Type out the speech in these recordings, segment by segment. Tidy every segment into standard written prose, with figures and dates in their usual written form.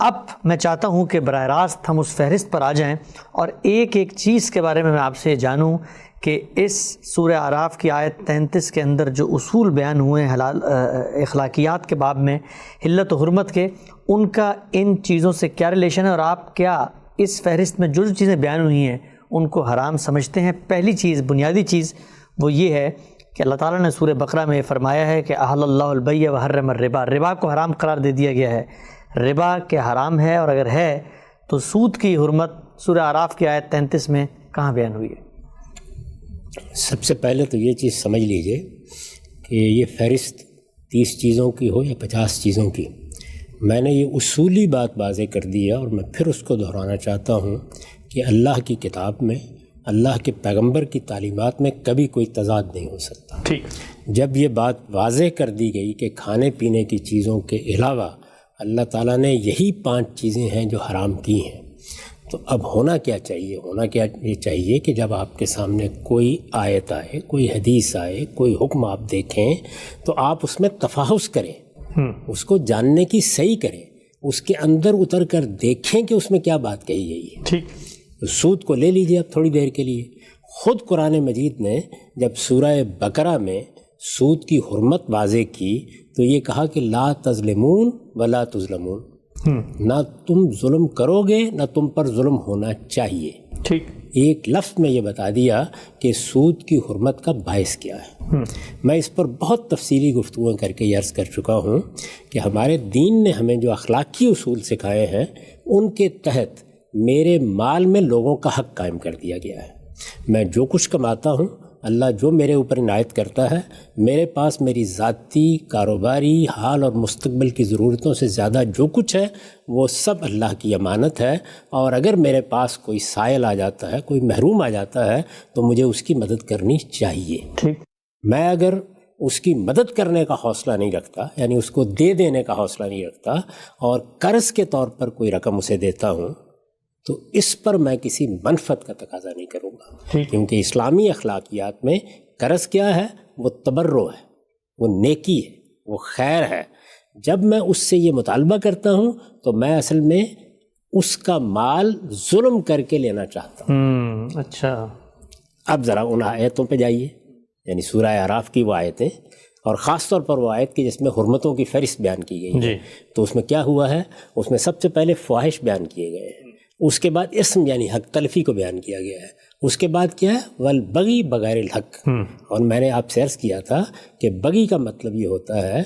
اب میں چاہتا ہوں کہ براہ راست ہم اس فہرست پر آ جائیں اور ایک ایک چیز کے بارے میں آپ سے جانوں کہ اس سورہ اعراف کی آیت 33 کے اندر جو اصول بیان ہوئے ہیں حلال اخلاقیات کے باب میں، حلت و حرمت کے، ان کا ان چیزوں سے کیا ریلیشن ہے، اور آپ کیا اس فہرست میں جو چیزیں بیان ہوئی ہیں ان کو حرام سمجھتے ہیں؟ پہلی چیز، بنیادی چیز وہ یہ ہے کہ اللہ تعالیٰ نے سورہ بقرہ میں فرمایا ہے کہ احل اللہ البیع وحرم الربا، ربا کو حرام قرار دے دیا گیا ہے، ربا کے حرام ہے، اور اگر ہے تو سود کی حرمت سورہ اعراف کی آیت 33 میں کہاں بیان ہوئی ہے؟ سب سے پہلے تو یہ چیز سمجھ لیجئے کہ یہ فہرست 30 چیزوں کی ہو یا 50 چیزوں کی، میں نے یہ اصولی بات واضح کر دی ہے، اور میں پھر اس کو دہرانا چاہتا ہوں کہ اللہ کی کتاب میں، اللہ کے پیغمبر کی تعلیمات میں کبھی کوئی تضاد نہیں ہو سکتا۔ ٹھیک، جب یہ بات واضح کر دی گئی کہ کھانے پینے کی چیزوں کے علاوہ اللہ تعالیٰ نے یہی 5 چیزیں ہیں جو حرام کی ہیں، تو اب ہونا کیا چاہیے؟ ہونا کیا یہ چاہیے کہ جب آپ کے سامنے کوئی آیت آئے، کوئی حدیث آئے، کوئی حکم آپ دیکھیں تو آپ اس میں تفحص کریں، اس کو جاننے کی صحیح کریں، اس کے اندر اتر کر دیکھیں کہ اس میں کیا بات کہی گئی ہے۔ ٹھیک، سود کو لے لیجئے اب تھوڑی دیر کے لیے۔ خود قرآن مجید نے جب سورہ بقرہ میں سود کی حرمت واضح کی تو یہ کہا کہ لا تظلمون ولا تظلمون، نہ تم ظلم کرو گے نہ تم پر ظلم ہونا چاہیے۔ ٹھیک، ایک لفظ میں یہ بتا دیا کہ سود کی حرمت کا باعث کیا ہے۔ میں اس پر بہت تفصیلی گفتگو کر کے یہ عرض کر چکا ہوں کہ ہمارے دین نے ہمیں جو اخلاقی اصول سکھائے ہیں ان کے تحت میرے مال میں لوگوں کا حق قائم کر دیا گیا ہے۔ میں جو کچھ کماتا ہوں، اللہ جو میرے اوپر عنایت کرتا ہے، میرے پاس میری ذاتی، کاروباری، حال اور مستقبل کی ضرورتوں سے زیادہ جو کچھ ہے وہ سب اللہ کی امانت ہے، اور اگر میرے پاس کوئی سائل آ جاتا ہے، کوئی محروم آ جاتا ہے تو مجھے اس کی مدد کرنی چاہیے۔ ٹھیک، میں اگر اس کی مدد کرنے کا حوصلہ نہیں رکھتا، یعنی اس کو دے دینے کا حوصلہ نہیں رکھتا، اور قرض کے طور پر کوئی رقم اسے دیتا ہوں، تو اس پر میں کسی منفعت کا تقاضا نہیں کروں گا، کیونکہ اسلامی اخلاقیات میں قرض کیا ہے؟ وہ تبرع ہے، وہ نیکی ہے، وہ خیر ہے۔ جب میں اس سے یہ مطالبہ کرتا ہوں تو میں اصل میں اس کا مال ظلم کر کے لینا چاہتا ہوں۔ اچھا، اب ذرا ان آیتوں پہ جائیے، یعنی سورہ اعراف کی وہ آیتیں، اور خاص طور پر وہ آیت کی جس میں حرمتوں کی فہرست بیان کی گئی ہے، تو اس میں کیا ہوا ہے؟ اس میں سب سے پہلے فواحش بیان کیے گئے ہیں، اس کے بعد اسم یعنی حق تلفی کو بیان کیا گیا ہے، اس کے بعد کیا ہے؟ والبغی بغیر الحق۔ اور میں نے آپ سے عرض کیا تھا کہ بغی کا مطلب یہ ہوتا ہے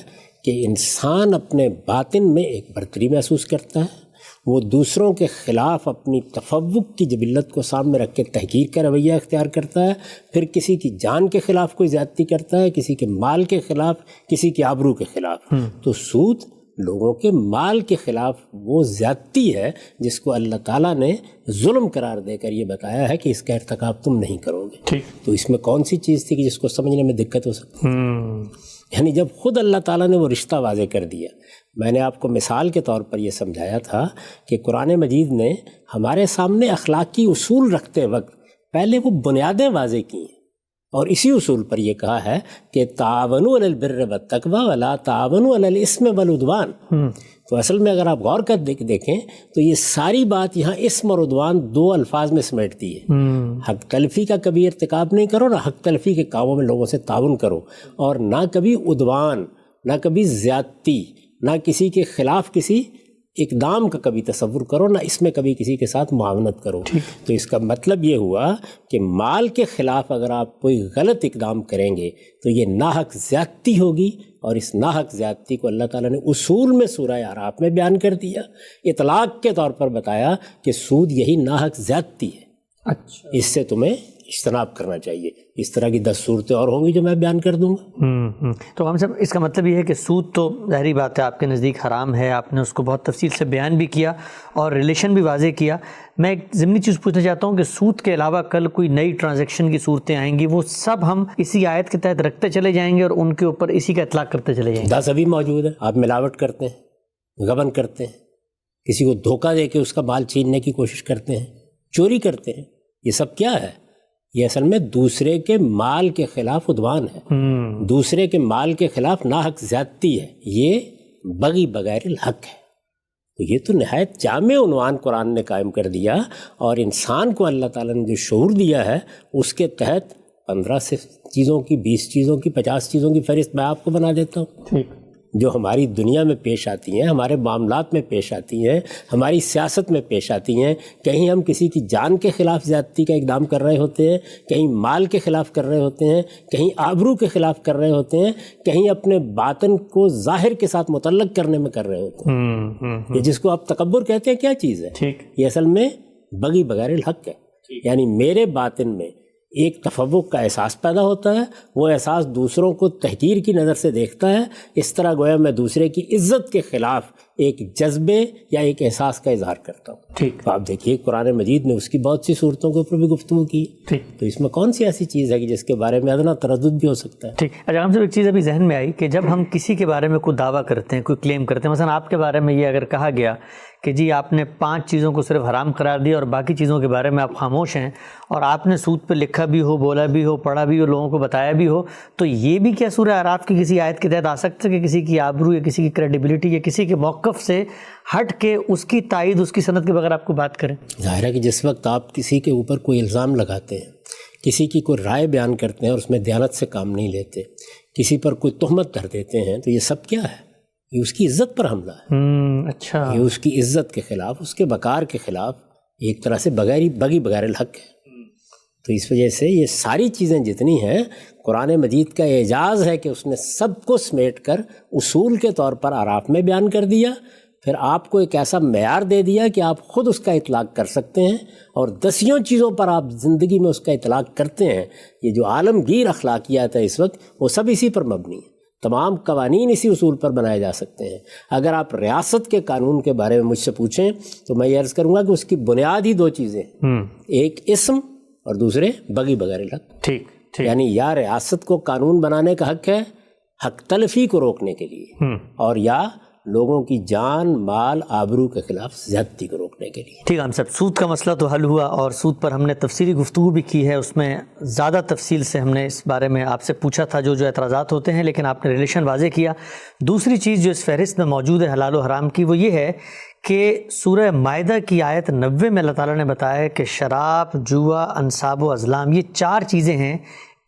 کہ انسان اپنے باطن میں ایک برتری محسوس کرتا ہے، وہ دوسروں کے خلاف اپنی تفوق کی جبلت کو سامنے رکھ کے تحقیر کا رویہ اختیار کرتا ہے، پھر کسی کی جان کے خلاف کوئی زیادتی کرتا ہے، کسی کے مال کے خلاف، کسی کی آبرو کے خلاف۔ تو سود لوگوں کے مال کے خلاف وہ زیادتی ہے جس کو اللہ تعالیٰ نے ظلم قرار دے کر یہ بتایا ہے کہ اس کا ارتکاب تم نہیں کرو گے۔ تو اس میں کون سی چیز تھی کہ جس کو سمجھنے میں دقت ہو سکتی؟ یعنی جب خود اللہ تعالیٰ نے وہ رشتہ واضح کر دیا۔ میں نے آپ کو مثال کے طور پر یہ سمجھایا تھا کہ قرآن مجید نے ہمارے سامنے اخلاقی اصول رکھتے وقت پہلے وہ بنیادیں واضح کی ہیں، اور اسی اصول پر یہ کہا ہے کہ تعاونوا علی البر والتقوی ولا تعاونوا علی الاثم والعدوان۔ تو اصل میں اگر آپ غور کر دیکھیں تو یہ ساری بات یہاں اسم اور عدوان 2 الفاظ میں سمیٹتی ہے۔ حق تلفی کا کبھی ارتکاب نہیں کرو، نہ حق تلفی کے کاموں میں لوگوں سے تعاون کرو، اور نہ کبھی عدوان، نہ کبھی زیادتی، نہ کسی کے خلاف کسی اقدام کا کبھی تصور کرو، نہ اس میں کبھی کسی کے ساتھ معاونت کرو۔ تو اس کا مطلب یہ ہوا کہ مال کے خلاف اگر آپ کوئی غلط اقدام کریں گے تو یہ ناحق زیادتی ہوگی، اور اس ناحق زیادتی کو اللہ تعالیٰ نے اصول میں سورہ اعراف میں بیان کر دیا، اطلاق کے طور پر بتایا کہ سود یہی ناحق زیادتی ہے۔ اچھا، اس سے تمہیں اجتناب کرنا چاہیے۔ اس طرح کی 10 صورتیں اور ہوں گی جو میں بیان کر دوں گا۔ تو ہم سب اس کا مطلب یہ ہے کہ سود تو ظاہری بات ہے آپ کے نزدیک حرام ہے، آپ نے اس کو بہت تفصیل سے بیان بھی کیا اور ریلیشن بھی واضح کیا۔ میں ایک ضمنی چیز پوچھنا چاہتا ہوں کہ سود کے علاوہ کل کوئی نئی ٹرانزیکشن کی صورتیں آئیں گی، وہ سب ہم اسی آیت کے تحت رکھتے چلے جائیں گے اور ان کے اوپر اسی کا اطلاق کرتے چلے جائیں گے؟ 10 ابھی موجود ہے۔ آپ ملاوٹ کرتے ہیں، غبن کرتے ہیں، کسی کو دھوکہ دے کے اس کا مال چھیننے کی کوشش کرتے ہیں، چوری کرتے ہیں، یہ سب کیا ہے؟ یہ اصل میں دوسرے کے مال کے خلاف عدوان ہے، دوسرے کے مال کے خلاف ناحق زیادتی ہے، یہ بغی بغیر الحق ہے۔ تو یہ تو نہایت جامع عنوان قرآن نے قائم کر دیا، اور انسان کو اللہ تعالیٰ نے جو شعور دیا ہے اس کے تحت 15 سے چیزوں کی، 20 چیزوں کی، 50 چیزوں کی فہرست میں آپ کو بنا دیتا ہوں، ٹھیک، جو ہماری دنیا میں پیش آتی ہیں، ہمارے معاملات میں پیش آتی ہیں، ہماری سیاست میں پیش آتی ہیں۔ کہیں ہم کسی کی جان کے خلاف زیادتی کا اقدام کر رہے ہوتے ہیں، کہیں مال کے خلاف کر رہے ہوتے ہیں، کہیں آبرو کے خلاف کر رہے ہوتے ہیں، کہیں اپنے باطن کو ظاہر کے ساتھ متعلق کرنے میں کر رہے ہوتے ہیں۔ یہ جس کو آپ تکبر کہتے ہیں، کیا چیز ہے؟ ٹھیک، یہ اصل میں بغی بغیر الحق ہے، یعنی میرے باطن میں ایک تفوق کا احساس پیدا ہوتا ہے، وہ احساس دوسروں کو تحقیر کی نظر سے دیکھتا ہے، اس طرح گویا میں دوسرے کی عزت کے خلاف ایک جذبے یا ایک احساس کا اظہار کرتا ہوں۔ ٹھیک، تو آپ دیکھیے قرآن مجید نے اس کی بہت سی صورتوں کے اوپر بھی گفتگو کی، ٹھیک، تو اس میں کون سی ایسی چیز ہے کہ جس کے بارے میں ادنا تردد بھی ہو سکتا ہے؟ ٹھیک۔ اچھا، ہم سے ایک چیز ابھی ذہن میں آئی کہ جب ہم کسی کے بارے میں کوئی دعویٰ کرتے ہیں، کوئی کلیم کرتے ہیں، مثلا آپ کے بارے میں یہ اگر کہا گیا کہ جی آپ نے 5 چیزوں کو صرف حرام قرار دیا اور باقی چیزوں کے بارے میں آپ خاموش ہیں، اور آپ نے سود پہ لکھا بھی ہو، بولا بھی ہو، پڑھا بھی ہو، لوگوں کو بتایا بھی ہو، تو یہ بھی کیا سورہ اعراف کی کسی آیت کے تحت آ سکتا ہے کہ کسی کی آبرو یا کسی کی کریڈیبلٹی یا کسی کے موقف سے ہٹ کے اس کی تائید، اس کی سند کے بغیر آپ کو بات کریں؟ ظاہر ہے کہ جس وقت آپ کسی کے اوپر کوئی الزام لگاتے ہیں، کسی کی کوئی رائے بیان کرتے ہیں اور اس میں دیانت سے کام نہیں لیتے، کسی پر کوئی تہمت دھر دیتے ہیں، تو یہ سب کیا ہے؟ یہ اس کی عزت پر حملہ ہے۔ اچھا، یہ اس کی عزت کے خلاف، اس کے وقار کے خلاف ایک طرح سے بغی بغیر الحق ہے۔ تو اس وجہ سے یہ ساری چیزیں جتنی ہیں، قرآن مجید کا اعجاز ہے کہ اس نے سب کو سمیٹ کر اصول کے طور پر اعراف میں بیان کر دیا، پھر آپ کو ایک ایسا معیار دے دیا کہ آپ خود اس کا اطلاق کر سکتے ہیں، اور 10 چیزوں پر آپ زندگی میں اس کا اطلاق کرتے ہیں۔ یہ جو عالمگیر اخلاقیات ہے اس وقت، وہ سب اسی پر مبنی ہے، تمام قوانین اسی اصول پر بنائے جا سکتے ہیں۔ اگر آپ ریاست کے قانون کے بارے میں مجھ سے پوچھیں تو میں یہ عرض کروں گا کہ اس کی بنیاد ہی 2 چیزیں ہیں، ایک اسم اور دوسرے بغی بغیر الحق۔ ٹھیک، یعنی یا ریاست کو قانون بنانے کا حق ہے حق تلفی کو روکنے کے لیے، اور یا لوگوں کی جان، مال، آبرو کے خلاف زیادتی کو روکنے کے لیے۔ ٹھیک ہے، ہم سب سود کا مسئلہ تو حل ہوا، اور سود پر ہم نے تفصیلی گفتگو بھی کی ہے، اس میں زیادہ تفصیل سے ہم نے اس بارے میں آپ سے پوچھا تھا جو اعتراضات ہوتے ہیں، لیکن آپ نے ریلیشن واضح کیا۔ دوسری چیز جو اس فہرست میں موجود ہے حلال و حرام کی، وہ یہ ہے کہ سورہ مائدہ کی آیت 90 میں اللہ تعالیٰ نے بتایا ہے کہ شراب، جوا، انصاب و ازلام، یہ 4 چیزیں ہیں،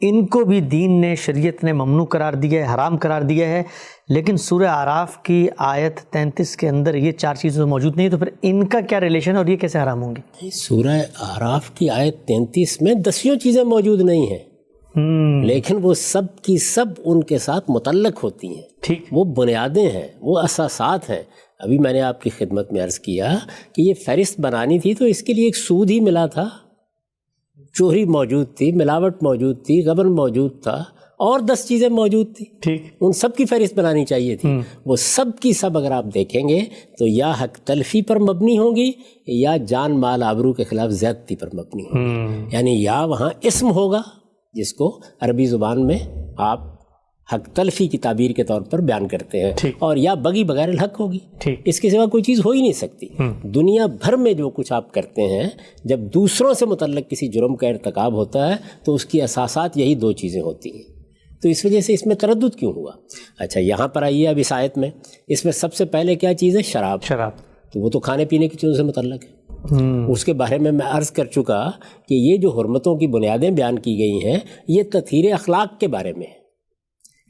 ان کو بھی دین نے، شریعت نے ممنوع قرار دیا ہے، حرام قرار دیا ہے، لیکن سورہ اعراف کی آیت 33 کے اندر یہ 4 چیزیں موجود نہیں، تو پھر ان کا کیا ریلیشن اور یہ کیسے حرام ہوں گی؟ سورہ اعراف کی آیت 33 میں 10 چیزیں موجود نہیں ہیں، لیکن وہ سب کی سب ان کے ساتھ متعلق ہوتی ہیں۔ ٹھیک، وہ بنیادیں ہیں، وہ اساسات ہیں۔ ابھی میں نے آپ کی خدمت میں عرض کیا کہ یہ فہرست بنانی تھی تو اس کے لیے ایک سود ہی ملا تھا، چوری موجود تھی، ملاوٹ موجود تھی، غبن موجود تھا، اور 10 چیزیں موجود تھیں۔ ٹھیک، ان سب کی فہرست بنانی چاہیے تھی۔ وہ سب کی سب اگر آپ دیکھیں گے تو یا حق تلفی پر مبنی ہوں گی یا جان، مال، آبرو کے خلاف زیادتی پر مبنی ہوں گی۔ یعنی یا وہاں اسم ہوگا جس کو عربی زبان میں آپ حق تلفی کی تعبیر کے طور پر بیان کرتے ہیں، اور یا بغی بغیر الحق ہوگی۔ اس کے سوا کوئی چیز ہو ہی نہیں سکتی۔ دنیا بھر میں جو کچھ آپ کرتے ہیں، جب دوسروں سے متعلق کسی جرم کا ارتکاب ہوتا ہے تو اس کی اساسات یہی 2 چیزیں ہوتی ہیں۔ تو اس وجہ سے اس میں تردد کیوں ہوا؟ اچھا، یہاں پر آئیے اب اس آیت میں، اس میں سب سے پہلے کیا چیز ہے؟ شراب۔ تو وہ تو کھانے پینے کی چیزوں سے متعلق ہے۔ اس کے بارے میں عرض کر چکا کہ یہ جو حرمتوں کی بنیادیں بیان کی گئی ہیں، یہ تطہیر اخلاق کے بارے میں ہے۔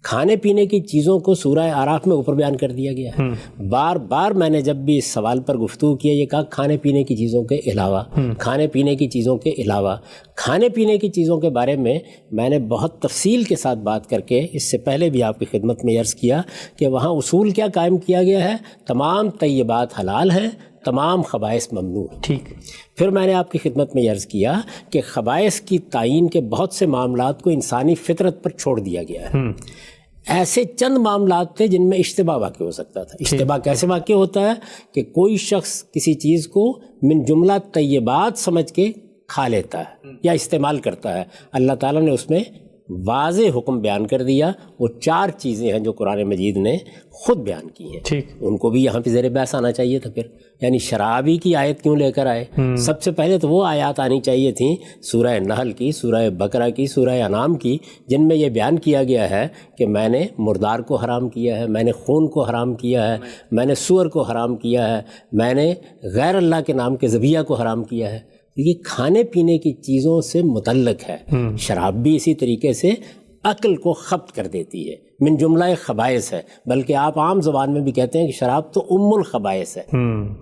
کھانے پینے کی چیزوں کو سورہ اعراف میں اوپر بیان کر دیا گیا ہے۔ بار بار میں نے جب بھی اس سوال پر گفتگو کیا، یہ کہا کھانے پینے کی چیزوں کے علاوہ، کھانے پینے کی چیزوں کے علاوہ۔ کھانے پینے کی چیزوں کے بارے میں نے بہت تفصیل کے ساتھ بات کر کے اس سے پہلے بھی آپ کی خدمت میں عرض کیا کہ وہاں اصول کیا قائم کیا گیا ہے؟ تمام طیبات حلال ہیں، تمام خبائث ممنوع ہیں۔ ٹھیک، پھر میں نے آپ کی خدمت میں عرض کیا کہ خبائث کی تعین کے بہت سے معاملات کو انسانی فطرت پر چھوڑ دیا گیا ہے۔ ایسے چند معاملات تھے جن میں اشتباہ واقع ہو سکتا تھا۔ اشتباہ کیسے واقع ہوتا ہے کہ کوئی شخص کسی چیز کو من جملہ طیبات سمجھ کے کھا لیتا ہے یا استعمال کرتا ہے، اللہ تعالیٰ نے اس میں واضح حکم بیان کر دیا. وہ 4 چیزیں ہیں جو قرآن مجید نے خود بیان کی ہیں, ٹھیک, ان کو بھی یہاں پہ زیر بحث آنا چاہیے تھا. پھر یعنی شرابی کی آیت کیوں لے کر آئے؟ سب سے پہلے تو وہ آیات آنی چاہیے تھیں سورہ نحل کی, سورہ بقرہ کی, سورہ انعام کی, جن میں یہ بیان کیا گیا ہے کہ میں نے مردار کو حرام کیا ہے, میں نے خون کو حرام کیا ہے, میں نے سور کو حرام کیا ہے, میں نے غیر اللہ کے نام کے ذبیحہ کو حرام کیا ہے. یہ کھانے پینے کی چیزوں سے متعلق ہے. شراب بھی اسی طریقے سے عقل کو خبط کر دیتی ہے, من جملہ خبائث ہے, بلکہ آپ عام زبان میں بھی کہتے ہیں کہ شراب تو ام الخبائث ہے.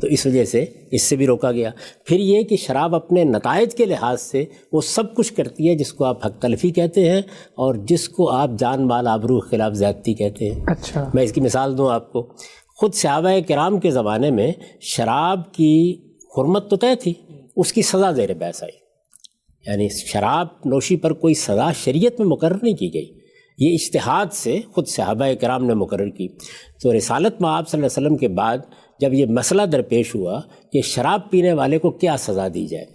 تو اس وجہ سے اس سے بھی روکا گیا. پھر یہ کہ شراب اپنے نتائج کے لحاظ سے وہ سب کچھ کرتی ہے جس کو آپ حق تلفی کہتے ہیں اور جس کو آپ جان مال آبرو خلاف زیادتی کہتے ہیں. اچھا, میں اس کی مثال دوں آپ کو. خود صحابہ کرام کے زمانے میں شراب کی حرمت تو طے تھی, اس کی سزا زیر بحث آئی. یعنی شراب نوشی پر کوئی سزا شریعت میں مقرر نہیں کی گئی, یہ اجتہاد سے خود صحابہ کرام نے مقرر کی. تو رسالت مآب صلی اللہ علیہ وسلم کے بعد جب یہ مسئلہ درپیش ہوا کہ شراب پینے والے کو کیا سزا دی جائے,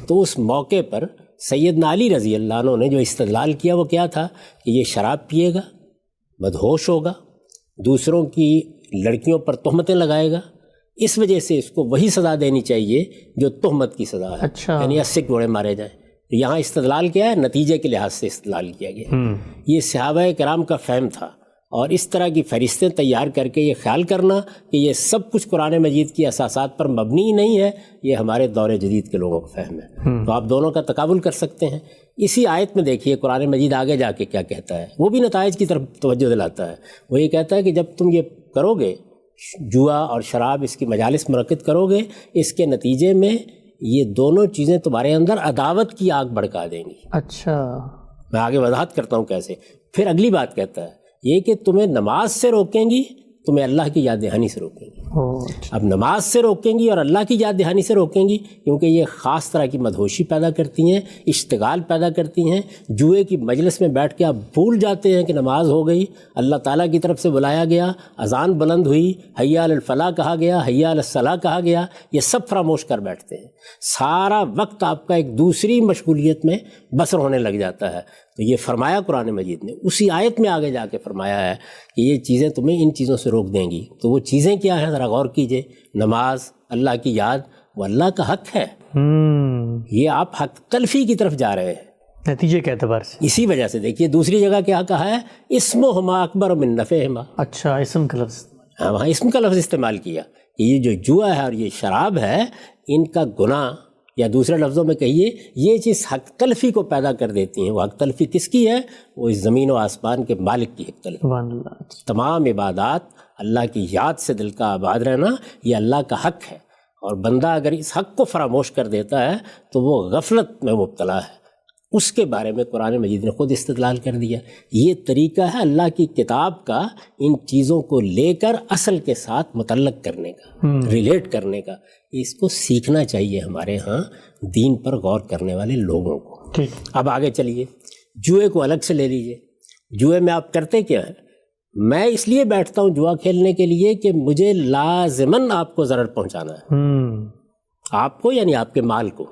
تو اس موقع پر سیدنا علی رضی اللہ عنہ نے جو استدلال کیا وہ کیا تھا کہ یہ شراب پیے گا, بدہوش ہوگا, دوسروں کی لڑکیوں پر تہمتیں لگائے گا, اس وجہ سے اس کو وہی سزا دینی چاہیے جو تہمت کی سزا ہے. اچھا, یعنی 80 گھوڑے مارے جائیں. یہاں استدلال کیا ہے؟ نتیجے کے لحاظ سے استدلال کیا گیا. یہ صحابہ کرام کا فہم تھا, اور اس طرح کی فہرستیں تیار کر کے یہ خیال کرنا کہ یہ سب کچھ قرآن مجید کی اساسات پر مبنی ہی نہیں ہے, یہ ہمارے دور جدید کے لوگوں کا فہم ہے. تو آپ دونوں کا تقابل کر سکتے ہیں. اسی آیت میں دیکھیے قرآن مجید آگے جا کے کیا کہتا ہے, وہ بھی نتائج کی طرف توجہ دلاتا ہے. وہ یہ کہتا ہے کہ جب تم یہ کرو گے, جوا اور شراب اس کی مجالس منعقد کرو گے, اس کے نتیجے میں یہ دونوں چیزیں تمہارے اندر عداوت کی آگ بھڑکا دیں گی. اچھا, میں آگے وضاحت کرتا ہوں کیسے. پھر اگلی بات کہتا ہے یہ کہ تمہیں نماز سے روکیں گی, تمہیں اللہ کی یاد دہانی سے روکیں گی. اب نماز سے روکیں گی اور اللہ کی یاد دہانی سے روکیں گی کیونکہ یہ خاص طرح کی مدہوشی پیدا کرتی ہیں, اشتغال پیدا کرتی ہیں. جوئے کی مجلس میں بیٹھ کے آپ بھول جاتے ہیں کہ نماز ہو گئی, اللہ تعالیٰ کی طرف سے بلایا گیا, اذان بلند ہوئی, حی علی الفلاح کہا گیا, حی علی الصلاح کہا گیا, یہ سب فراموش کر بیٹھتے ہیں. سارا وقت آپ کا ایک دوسری مشغولیت میں بسر ہونے لگ جاتا ہے. تو یہ فرمایا قرآن مجید نے, اسی آیت میں آگے جا کے فرمایا ہے کہ یہ چیزیں تمہیں ان چیزوں سے روک دیں گی. تو وہ چیزیں کیا ہیں ذرا غور کیجئے. نماز, اللہ کی یاد, وہ اللہ کا حق ہے. یہ آپ حق تلفی کی طرف جا رہے ہیں نتیجے کے اعتبار سے. اسی وجہ سے دیکھیے دوسری جگہ کیا کہا ہے, اسمہما اکبر من نفعہما. اچھا, اسم کا لفظ, ہاں وہاں اسم کا لفظ استعمال کیا کہ یہ جو جوا ہے اور یہ شراب ہے, ان کا گناہ, یا دوسرے لفظوں میں کہیے یہ چیز حق تلفی کو پیدا کر دیتی ہیں. وہ حق تلفی کس کی ہے؟ وہ اس زمین و آسمان کے مالک کی حق تلفی. تمام عبادات, اللہ کی یاد سے دل کا آباد رہنا, یہ اللہ کا حق ہے. اور بندہ اگر اس حق کو فراموش کر دیتا ہے تو وہ غفلت میں مبتلا ہے. اس کے بارے میں قرآن مجید نے خود استدلال کر دیا. یہ طریقہ ہے اللہ کی کتاب کا ان چیزوں کو لے کر اصل کے ساتھ متعلق کرنے کا, ریلیٹ کرنے کا. اس کو سیکھنا چاہیے ہمارے ہاں دین پر غور کرنے والے لوگوں کو. اب آگے چلیے, جوئے کو الگ سے لے لیجئے. جوئے میں آپ کرتے کیا ہیں؟ میں اس لیے بیٹھتا ہوں جوا کھیلنے کے لیے کہ مجھے لازماً آپ کو ضرر پہنچانا ہے, آپ کو یعنی آپ کے مال کو.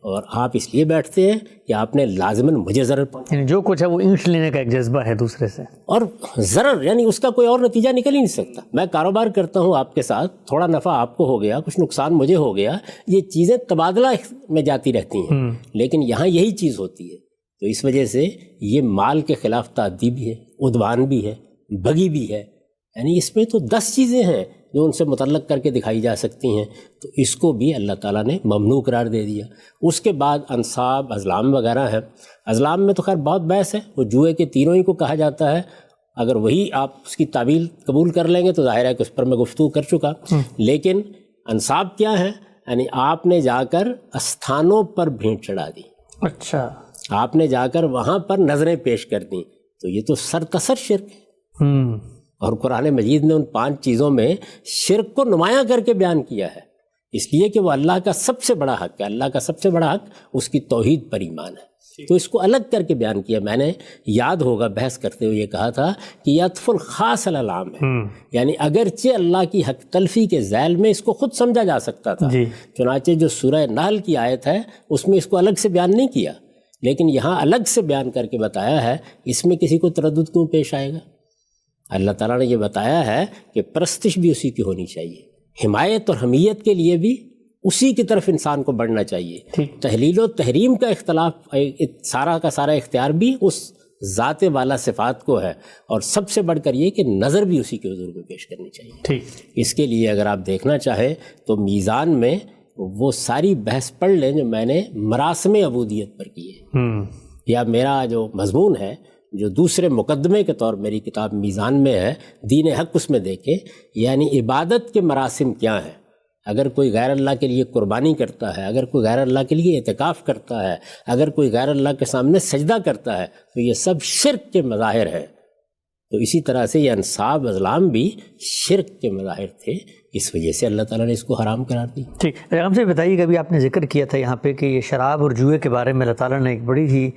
اور آپ اس لیے بیٹھتے ہیں کہ آپ نے لازماً مجھے ضرر پہنچانا, یعنی جو کچھ ہے وہ اینٹ لینے کا ایک جذبہ ہے دوسرے سے, اور ضرر یعنی اس کا کوئی اور نتیجہ نکل ہی نہیں سکتا. میں کاروبار کرتا ہوں آپ کے ساتھ, تھوڑا نفع آپ کو ہو گیا, کچھ نقصان مجھے ہو گیا, یہ چیزیں تبادلہ میں جاتی رہتی ہیں. لیکن یہاں یہی چیز ہوتی ہے. تو اس وجہ سے یہ مال کے خلاف تعدی بھی ہے, عدوان بھی ہے, بغی بھی ہے. یعنی اس میں تو 10 چیزیں ہیں جو ان سے متعلق کر کے دکھائی جا سکتی ہیں. تو اس کو بھی اللہ تعالیٰ نے ممنوع قرار دے دیا. اس کے بعد انصاب, ازلام وغیرہ ہیں. ازلام میں تو خیر بہت بحث ہے, وہ جوئے کے تینوں ہی کو کہا جاتا ہے. اگر وہی آپ اس کی تعبیل قبول کر لیں گے تو ظاہر ہے کہ اس پر میں گفتگو کر چکا. لیکن انصاب کیا ہے؟ یعنی آپ نے جا کر استھانوں پر بھیٹ چڑھا دی. اچھا, آپ نے جا کر وہاں پر نظریں پیش کر دیں, تو یہ تو سرتسر شرک ہے. اور قرآن مجید نے ان 5 چیزوں میں شرک کو نمایاں کر کے بیان کیا ہے, اس لیے کہ وہ اللہ کا سب سے بڑا حق ہے. اللہ کا سب سے بڑا حق اس کی توحید پر ایمان ہے. تو اس کو الگ کر کے بیان کیا. میں نے یاد ہوگا بحث کرتے ہوئے یہ کہا تھا کہ یہ عطف الخاص علی العام ہے. یعنی اگرچہ اللہ کی حق تلفی کے ذیل میں اس کو خود سمجھا جا سکتا تھا, چنانچہ جو سورہ نحل کی آیت ہے اس میں اس کو الگ سے بیان نہیں کیا, لیکن یہاں الگ سے بیان کر کے بتایا ہے، اس میں کسی کو تردد کیوں پیش آئے گا؟ اللہ تعالیٰ نے یہ بتایا ہے کہ پرستش بھی اسی کی ہونی چاہیے، حمایت اور حمیت کے لیے بھی اسی کی طرف انسان کو بڑھنا چاہیے۔ تحلیل و تحریم کا اختلاف، سارا کا سارا اختیار بھی اس ذات والا صفات کو ہے، اور سب سے بڑھ کر یہ کہ نظر بھی اسی کے حضور میں پیش کرنی چاہیے۔ اس کے لیے اگر آپ دیکھنا چاہیں تو میزان میں وہ ساری بحث پڑھ لیں جو میں نے مراسم عبودیت پر کی ہے، یا میرا جو مضمون ہے جو دوسرے مقدمے کے طور میری کتاب میزان میں ہے، دین حق، اس میں دیکھیں یعنی عبادت کے مراسم کیا ہیں۔ اگر کوئی غیر اللہ کے لیے قربانی کرتا ہے، اگر کوئی غیر اللہ کے لیے اعتکاف کرتا ہے، اگر کوئی غیر اللہ کے سامنے سجدہ کرتا ہے، تو یہ سب شرک کے مظاہر ہیں۔ تو اسی طرح سے یہ انصاب ازلام بھی شرک کے مظاہر تھے، اس وجہ سے اللہ تعالیٰ نے اس کو حرام قرار دی۔ ٹھیک، ہم سے بتائیے، کبھی آپ نے ذکر کیا تھا یہاں پہ کہ یہ شراب اور جوئے کے بارے میں اللہ تعالیٰ نے ایک بڑی ہی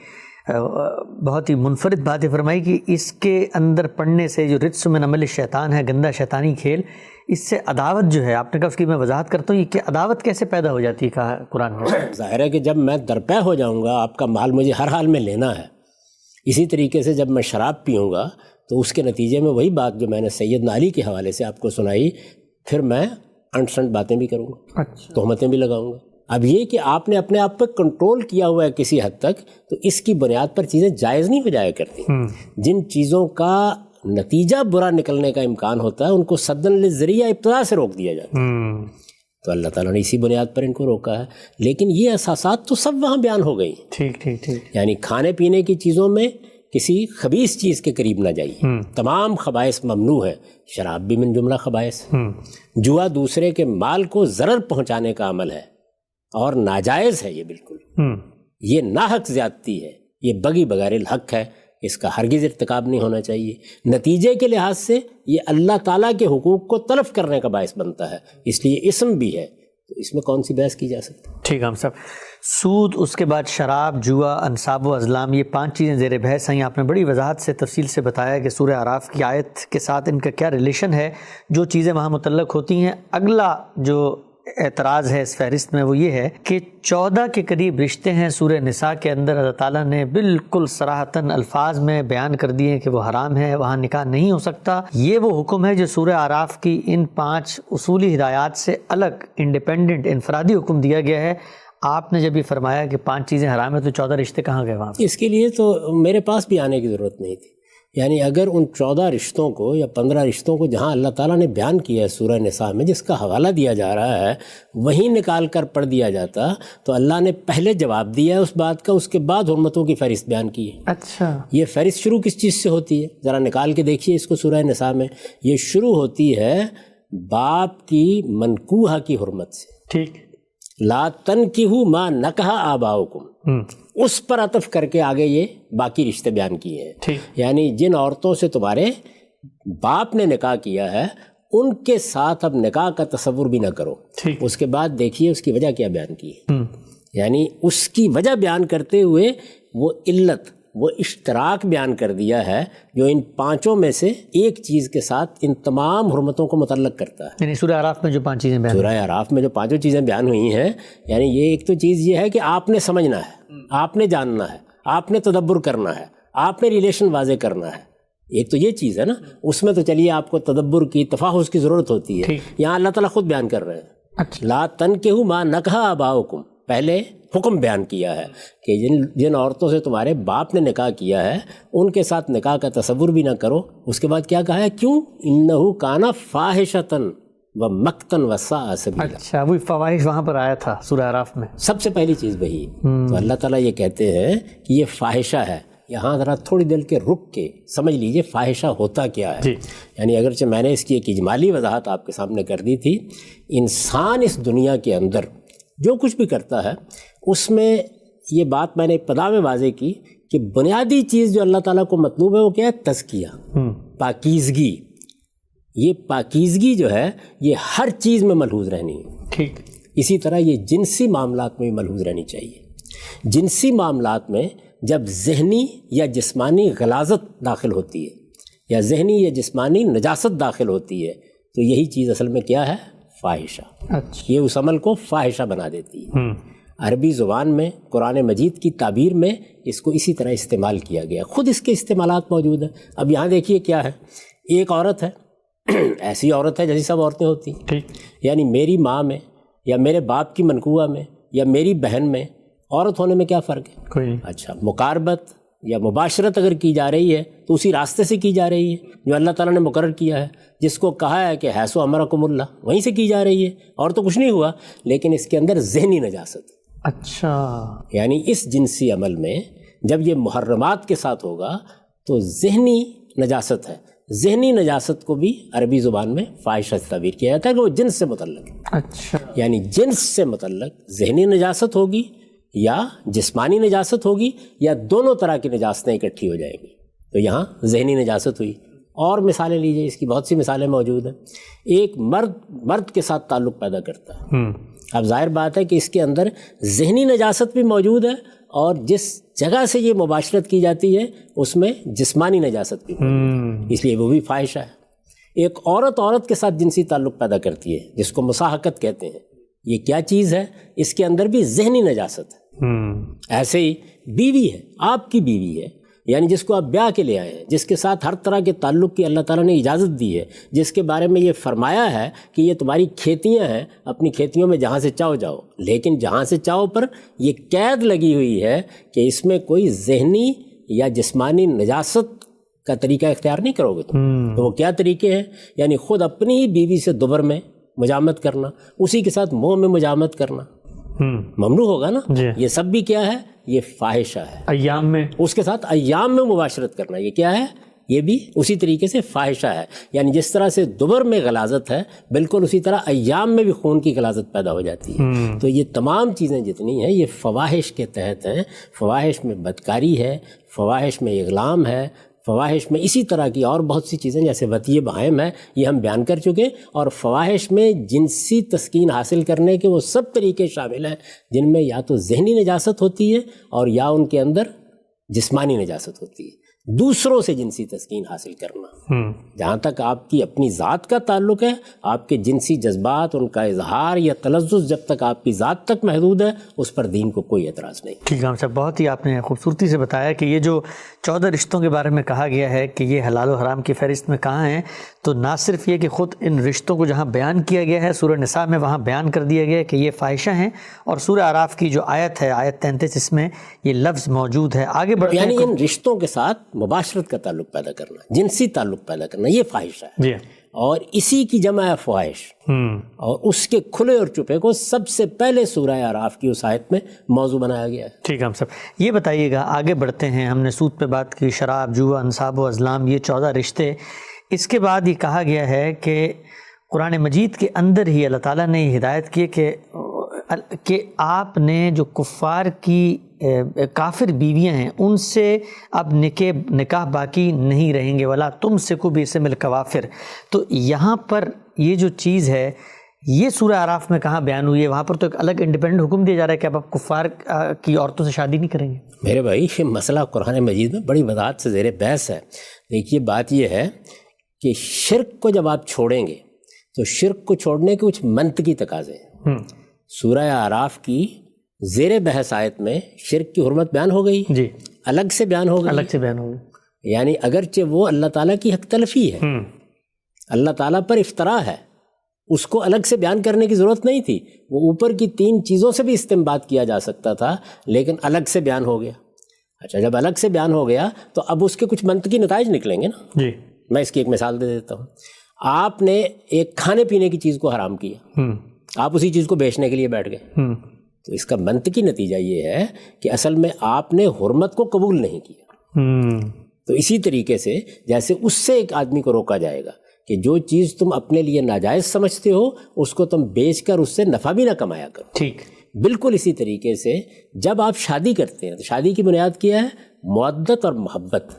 بہت ہی منفرد باتیں فرمائی کہ اس کے اندر پڑھنے سے جو رجس من عمل شیطان ہے، گندا شیطانی کھیل، اس سے عداوت جو ہے، آپ نے کہا اس کی میں وضاحت کرتا ہوں، یہ کہ عداوت کیسے پیدا ہو جاتی ہے کہا قرآن میں؟ ظاہر ہے کہ جب میں درپے ہو جاؤں گا، آپ کا مال مجھے ہر حال میں لینا ہے، اسی طریقے سے جب میں شراب پیوں گا تو اس کے نتیجے میں وہی بات جو میں نے سیدنا علی کے حوالے سے آپ کو سنائی، پھر میں انٹ سنٹ باتیں بھی کروں گا، تہمتیں بھی لگاؤں گا۔ اب یہ کہ آپ نے اپنے آپ پہ کنٹرول کیا ہوا ہے کسی حد تک، تو اس کی بنیاد پر چیزیں جائز نہیں ہو جایا کرتی۔ جن چیزوں کا نتیجہ برا نکلنے کا امکان ہوتا ہے ان کو سدن للذریعہ ابتدا سے روک دیا جاتا ہے، تو اللہ تعالیٰ نے اسی بنیاد پر ان کو روکا ہے۔ لیکن یہ اساسات تو سب وہاں بیان ہو گئی، ٹھیک، یعنی کھانے پینے کی چیزوں میں کسی خبیث چیز کے قریب نہ جائیے، تمام خبائث ممنوع ہے، شراب بھی من جملہ خبائث۔ جوا دوسرے کے مال کو ضرر پہنچانے کا عمل ہے اور ناجائز ہے، یہ بالکل، یہ ناحق زیادتی ہے، یہ بغی بغیر الحق ہے، اس کا ہرگز ارتکاب نہیں ہونا چاہیے۔ نتیجے کے لحاظ سے یہ اللہ تعالیٰ کے حقوق کو تلف کرنے کا باعث بنتا ہے، اس لیے اسم بھی ہے، تو اس میں کون سی بحث کی جا سکتی ہے؟ ٹھیک ہے ہم صاحب، سود، اس کے بعد شراب، جوا، انصاب و ازلام، یہ 5 چیزیں زیر بحث ہیں۔ آپ نے بڑی وضاحت سے تفصیل سے بتایا کہ سورہ اعراف کی آیت کے ساتھ ان کا کیا ریلیشن ہے، جو چیزیں وہاں متعلق ہوتی ہیں۔ اگلا جو اعتراض ہے اس فہرست میں وہ یہ ہے کہ 14 کے قریب رشتے ہیں سورہ نساء کے اندر، اللہ تعالیٰ نے بالکل صراحتاً الفاظ میں بیان کر دیے کہ وہ حرام ہے، وہاں نکاح نہیں ہو سکتا۔ یہ وہ حکم ہے جو سورہ اعراف کی ان 5 اصولی ہدایات سے الگ انڈیپینڈنٹ انفرادی حکم دیا گیا ہے۔ آپ نے جب یہ فرمایا کہ 5 چیزیں حرام ہیں تو 14 رشتے کہاں گئے وہاں؟ اس کے لیے تو میرے پاس بھی آنے کی ضرورت نہیں تھی، یعنی اگر ان 14 رشتوں کو یا 15 رشتوں کو جہاں اللہ تعالیٰ نے بیان کیا ہے سورہ نساء میں، جس کا حوالہ دیا جا رہا ہے، وہیں نکال کر پڑھ دیا جاتا تو اللہ نے پہلے جواب دیا ہے اس بات کا، اس کے بعد حرمتوں کی فہرست بیان کی ہے۔ اچھا، یہ فہرست شروع کس چیز سے ہوتی ہے؟ ذرا نکال کے دیکھیے اس کو سورہ نساء میں، یہ شروع ہوتی ہے باپ کی منکوحہ کی حرمت سے، ٹھیک، لا تنکحوا ما نکح آباؤکم، اس پر عطف کر کے آگے یہ باقی رشتے بیان کیے ہیں، یعنی جن عورتوں سے تمہارے باپ نے نکاح کیا ہے ان کے ساتھ اب نکاح کا تصور بھی نہ کرو۔ اس کے بعد دیکھیے اس کی وجہ کیا بیان کی ہے، یعنی اس کی وجہ بیان کرتے ہوئے وہ علت، وہ اشتراک بیان کر دیا ہے جو ان 5 میں سے ایک چیز کے ساتھ ان تمام حرمتوں کو متعلق کرتا ہے۔ یعنی سورہ اعراف میں جو 5 چیزیں بیان، سورہ اعراف میں جو 5 چیزیں بیان ہوئی ہیں، یعنی یہ ایک تو چیز یہ ہے کہ آپ نے سمجھنا ہے، آپ نے جاننا ہے، آپ نے تدبر کرنا ہے، آپ نے ریلیشن واضح کرنا ہے، ایک تو یہ چیز ہے نا۔ اس میں تو چلیے آپ کو تدبر کی، تفاحص کی ضرورت ہوتی ہے، یہاں اللہ تعالیٰ خود بیان کر رہے ہیں، لا تنکحوا ما نکح آباؤکم، پہلے حکم بیان کیا ہے کہ جن عورتوں سے تمہارے باپ نے نکاح کیا ہے ان کے ساتھ نکاح کا تصور بھی نہ کرو۔ اس کے بعد کیا کہا ہے؟ کیوں؟ انہ کان فاحشۃ ومقتا وساء سبیلا۔ اچھا، وہی فواحش وہاں پر آیا تھا سورہ اعراف میں، سب سے پہلی چیز وہی۔ تو اللہ تعالیٰ یہ کہتے ہیں کہ یہ فاحشہ ہے۔ یہاں ذرا تھوڑی دیر کے رک کے سمجھ لیجئے فاحشہ ہوتا کیا ہے۔ یعنی اگرچہ میں نے اس کی ایک اجمالی وضاحت آپ کے سامنے کر دی تھی، انسان اس دنیا کے اندر جو کچھ بھی کرتا ہے اس میں یہ بات میں نے ابتدا میں واضح کی کہ بنیادی چیز جو اللہ تعالیٰ کو مطلوب ہے وہ کیا ہے؟ تزکیہ، پاکیزگی۔ یہ پاکیزگی جو ہے یہ ہر چیز میں ملحوظ رہنی ہے، ٹھیک۔ اسی طرح یہ جنسی معاملات میں بھی ملحوظ رہنی چاہیے۔ جنسی معاملات میں جب ذہنی یا جسمانی غلاظت داخل ہوتی ہے یا ذہنی یا جسمانی نجاست داخل ہوتی ہے تو یہی چیز اصل میں کیا ہے؟ فاحشہ۔ یہ اس عمل کو فاحشہ بنا دیتی ہے۔ عربی زبان میں قرآن مجید کی تعبیر میں اس کو اسی طرح استعمال کیا گیا، خود اس کے استعمالات موجود ہیں۔ اب یہاں دیکھیے کیا ہے، ایک عورت ہے، ایسی عورت ہے جیسی سب عورتیں ہوتی ہیں، یعنی میری ماں میں یا میرے باپ کی منقوہ میں یا میری بہن میں عورت ہونے میں کیا فرق ہے؟ کوئی نہیں۔ اچھا، مقاربت یا مباشرت اگر کی جا رہی ہے تو اسی راستے سے کی جا رہی ہے جو اللہ تعالیٰ نے مقرر کیا ہے، جس کو کہا ہے کہ حیث امرکم اللہ، وہیں سے کی جا رہی ہے، اور تو کچھ نہیں ہوا، لیکن اس کے اندر ذہنی نجاست۔ اچھا، یعنی اس جنسی عمل میں جب یہ محرمات کے ساتھ ہوگا تو ذہنی نجاست ہے۔ ذہنی نجاست کو بھی عربی زبان میں فاحشہ تعبیر کیا جاتا ہے کہ وہ جنس سے متعلق ہے۔ اچھا، یعنی جنس سے متعلق ذہنی نجاست ہوگی یا جسمانی نجاست ہوگی یا دونوں طرح کی نجاستیں اکٹھی ہو جائیں گی، تو یہاں ذہنی نجاست ہوئی۔ اور مثالیں لیجئے، اس کی بہت سی مثالیں موجود ہیں۔ ایک مرد کے ساتھ تعلق پیدا کرتا ہے، اب ظاہر بات ہے کہ اس کے اندر ذہنی نجاست بھی موجود ہے، اور جس جگہ سے یہ مباشرت کی جاتی ہے اس میں جسمانی نجاست بھی موجود ہے، اس لیے وہ بھی فاحشہ ہے۔ ایک عورت کے ساتھ جنسی تعلق پیدا کرتی ہے جس کو مصاحقت کہتے ہیں، یہ کیا چیز ہے؟ اس کے اندر بھی ذہنی نجاست ہے۔ ایسے ہی بیوی ہے، آپ کی بیوی ہے، یعنی جس کو آپ بیاہ کے لے آئے ہیں، جس کے ساتھ ہر طرح کے تعلق کی اللہ تعالیٰ نے اجازت دی ہے، جس کے بارے میں یہ فرمایا ہے کہ یہ تمہاری کھیتیاں ہیں، اپنی کھیتیوں میں جہاں سے چاہو جاؤ، لیکن جہاں سے چاہو پر یہ قید لگی ہوئی ہے کہ اس میں کوئی ذہنی یا جسمانی نجاست کا طریقہ اختیار نہیں کرو گے تم۔ تو وہ کیا طریقے ہیں؟ یعنی خود اپنی ہی بیوی سے دبر میں مجامت کرنا، اسی کے ساتھ منہ میں مجامت کرنا ممنوع ہوگا نا، یہ سب بھی کیا ہے؟ یہ فاحشہ ہے۔ ایام میں اس کے ساتھ ایام میں مباشرت کرنا، یہ کیا ہے؟ یہ بھی اسی طریقے سے فاحشہ ہے۔ یعنی جس طرح سے دبر میں غلاظت ہے، بالکل اسی طرح ایام میں بھی خون کی غلاظت پیدا ہو جاتی ہے۔ تو یہ تمام چیزیں جتنی ہیں یہ فواحش کے تحت ہیں۔ فواحش میں بدکاری ہے، فواحش میں اغلام ہے، فواحش میں اسی طرح کی اور بہت سی چیزیں جیسے وطیہ بہائم ہے، یہ ہم بیان کر چکے، اور فواحش میں جنسی تسکین حاصل کرنے کے وہ سب طریقے شامل ہیں جن میں یا تو ذہنی نجاست ہوتی ہے اور یا ان کے اندر جسمانی نجاست ہوتی ہے۔ دوسروں سے جنسی تسکین حاصل کرنا، جہاں تک آپ کی اپنی ذات کا تعلق ہے، آپ کے جنسی جذبات، ان کا اظہار یا تلذذ جب تک آپ کی ذات تک محدود ہے، اس پر دین کو کوئی اعتراض نہیں۔ ٹھیک ہے صاحب، بہت ہی آپ نے خوبصورتی سے بتایا کہ یہ جو 14 رشتوں کے بارے میں کہا گیا ہے کہ یہ حلال و حرام کی فہرست میں کہاں ہیں، تو نہ صرف یہ کہ خود ان رشتوں کو جہاں بیان کیا گیا ہے سورہ نساء میں، وہاں بیان کر دیا گیا ہے کہ یہ فاحشہ ہیں، اور سورہ اعراف کی جو آیت ہے، آیت 33، اس میں یہ لفظ موجود ہے۔ آگے بڑھتے ہیں، یعنی ان رشتوں کے ساتھ مباشرت کا تعلق پیدا کرنا، جنسی تعلق پیدا کرنا، یہ فاحشہ ہے جی، اور اسی کی جمع ہے فواحش، اور اس کے کھلے اور چھپے کو سب سے پہلے سورہ اعراف کی اس آیت میں موضوع بنایا گیا ہے۔ ٹھیک ہے ہم سب یہ بتائیے گا، آگے بڑھتے ہیں، ہم نے سود پہ بات کی، شراب، جوا، انصاب و ازلام، یہ 14 رشتے۔ اس کے بعد یہ کہا گیا ہے کہ قرآن مجید کے اندر ہی اللہ تعالیٰ نے یہ ہدایت کی کہ آپ نے جو کفار کی کافر بیویاں ہیں ان سے اب نکاح باقی نہیں رہیں گے، ولا تم سکو بِاسْمِ الْکَوَافِرِ۔ تو یہاں پر یہ جو چیز ہے یہ سورہ اعراف میں کہاں بیان ہوئی ہے؟ وہاں پر تو ایک الگ انڈیپینڈنٹ حکم دیا جا رہا ہے کہ اب آپ کفار کی عورتوں سے شادی نہیں کریں گے۔ میرے بھائی یہ مسئلہ قرآن مجید میں بڑی وضاحت سے زیر بحث ہے۔ دیکھیے بات یہ ہے کہ شرک کو جب آپ چھوڑیں گے تو شرک کو چھوڑنے کے کچھ منطقی تقاضے ہیں۔ سورہ اعراف کی زیر بحث آیت میں شرک کی حرمت بیان ہو گئی جی، الگ سے بیان ہو گئی، یعنی اگرچہ وہ اللہ تعالیٰ کی حق تلفی ہے، اللہ تعالیٰ پر افتراء ہے، اس کو الگ سے بیان کرنے کی ضرورت نہیں تھی، وہ اوپر کی 3 چیزوں سے بھی استنباط کیا جا سکتا تھا، لیکن الگ سے بیان ہو گیا۔ اچھا، جب الگ سے بیان ہو گیا تو اب اس کے کچھ منطقی نتائج نکلیں گے نا جی۔ میں اس کی ایک مثال دے دیتا ہوں۔ آپ نے ایک کھانے پینے کی چیز کو حرام کیا، آپ اسی چیز کو بیچنے کے لیے بیٹھ گئے، تو اس کا منطقی نتیجہ یہ ہے کہ اصل میں آپ نے حرمت کو قبول نہیں کیا۔ تو اسی طریقے سے جیسے اس سے ایک آدمی کو روکا جائے گا کہ جو چیز تم اپنے لیے ناجائز سمجھتے ہو اس کو تم بیچ کر اس سے نفع بھی نہ کمایا کرو، ٹھیک، بالکل اسی طریقے سے جب آپ شادی کرتے ہیں تو شادی کی بنیاد کیا ہے؟ مودت اور محبت،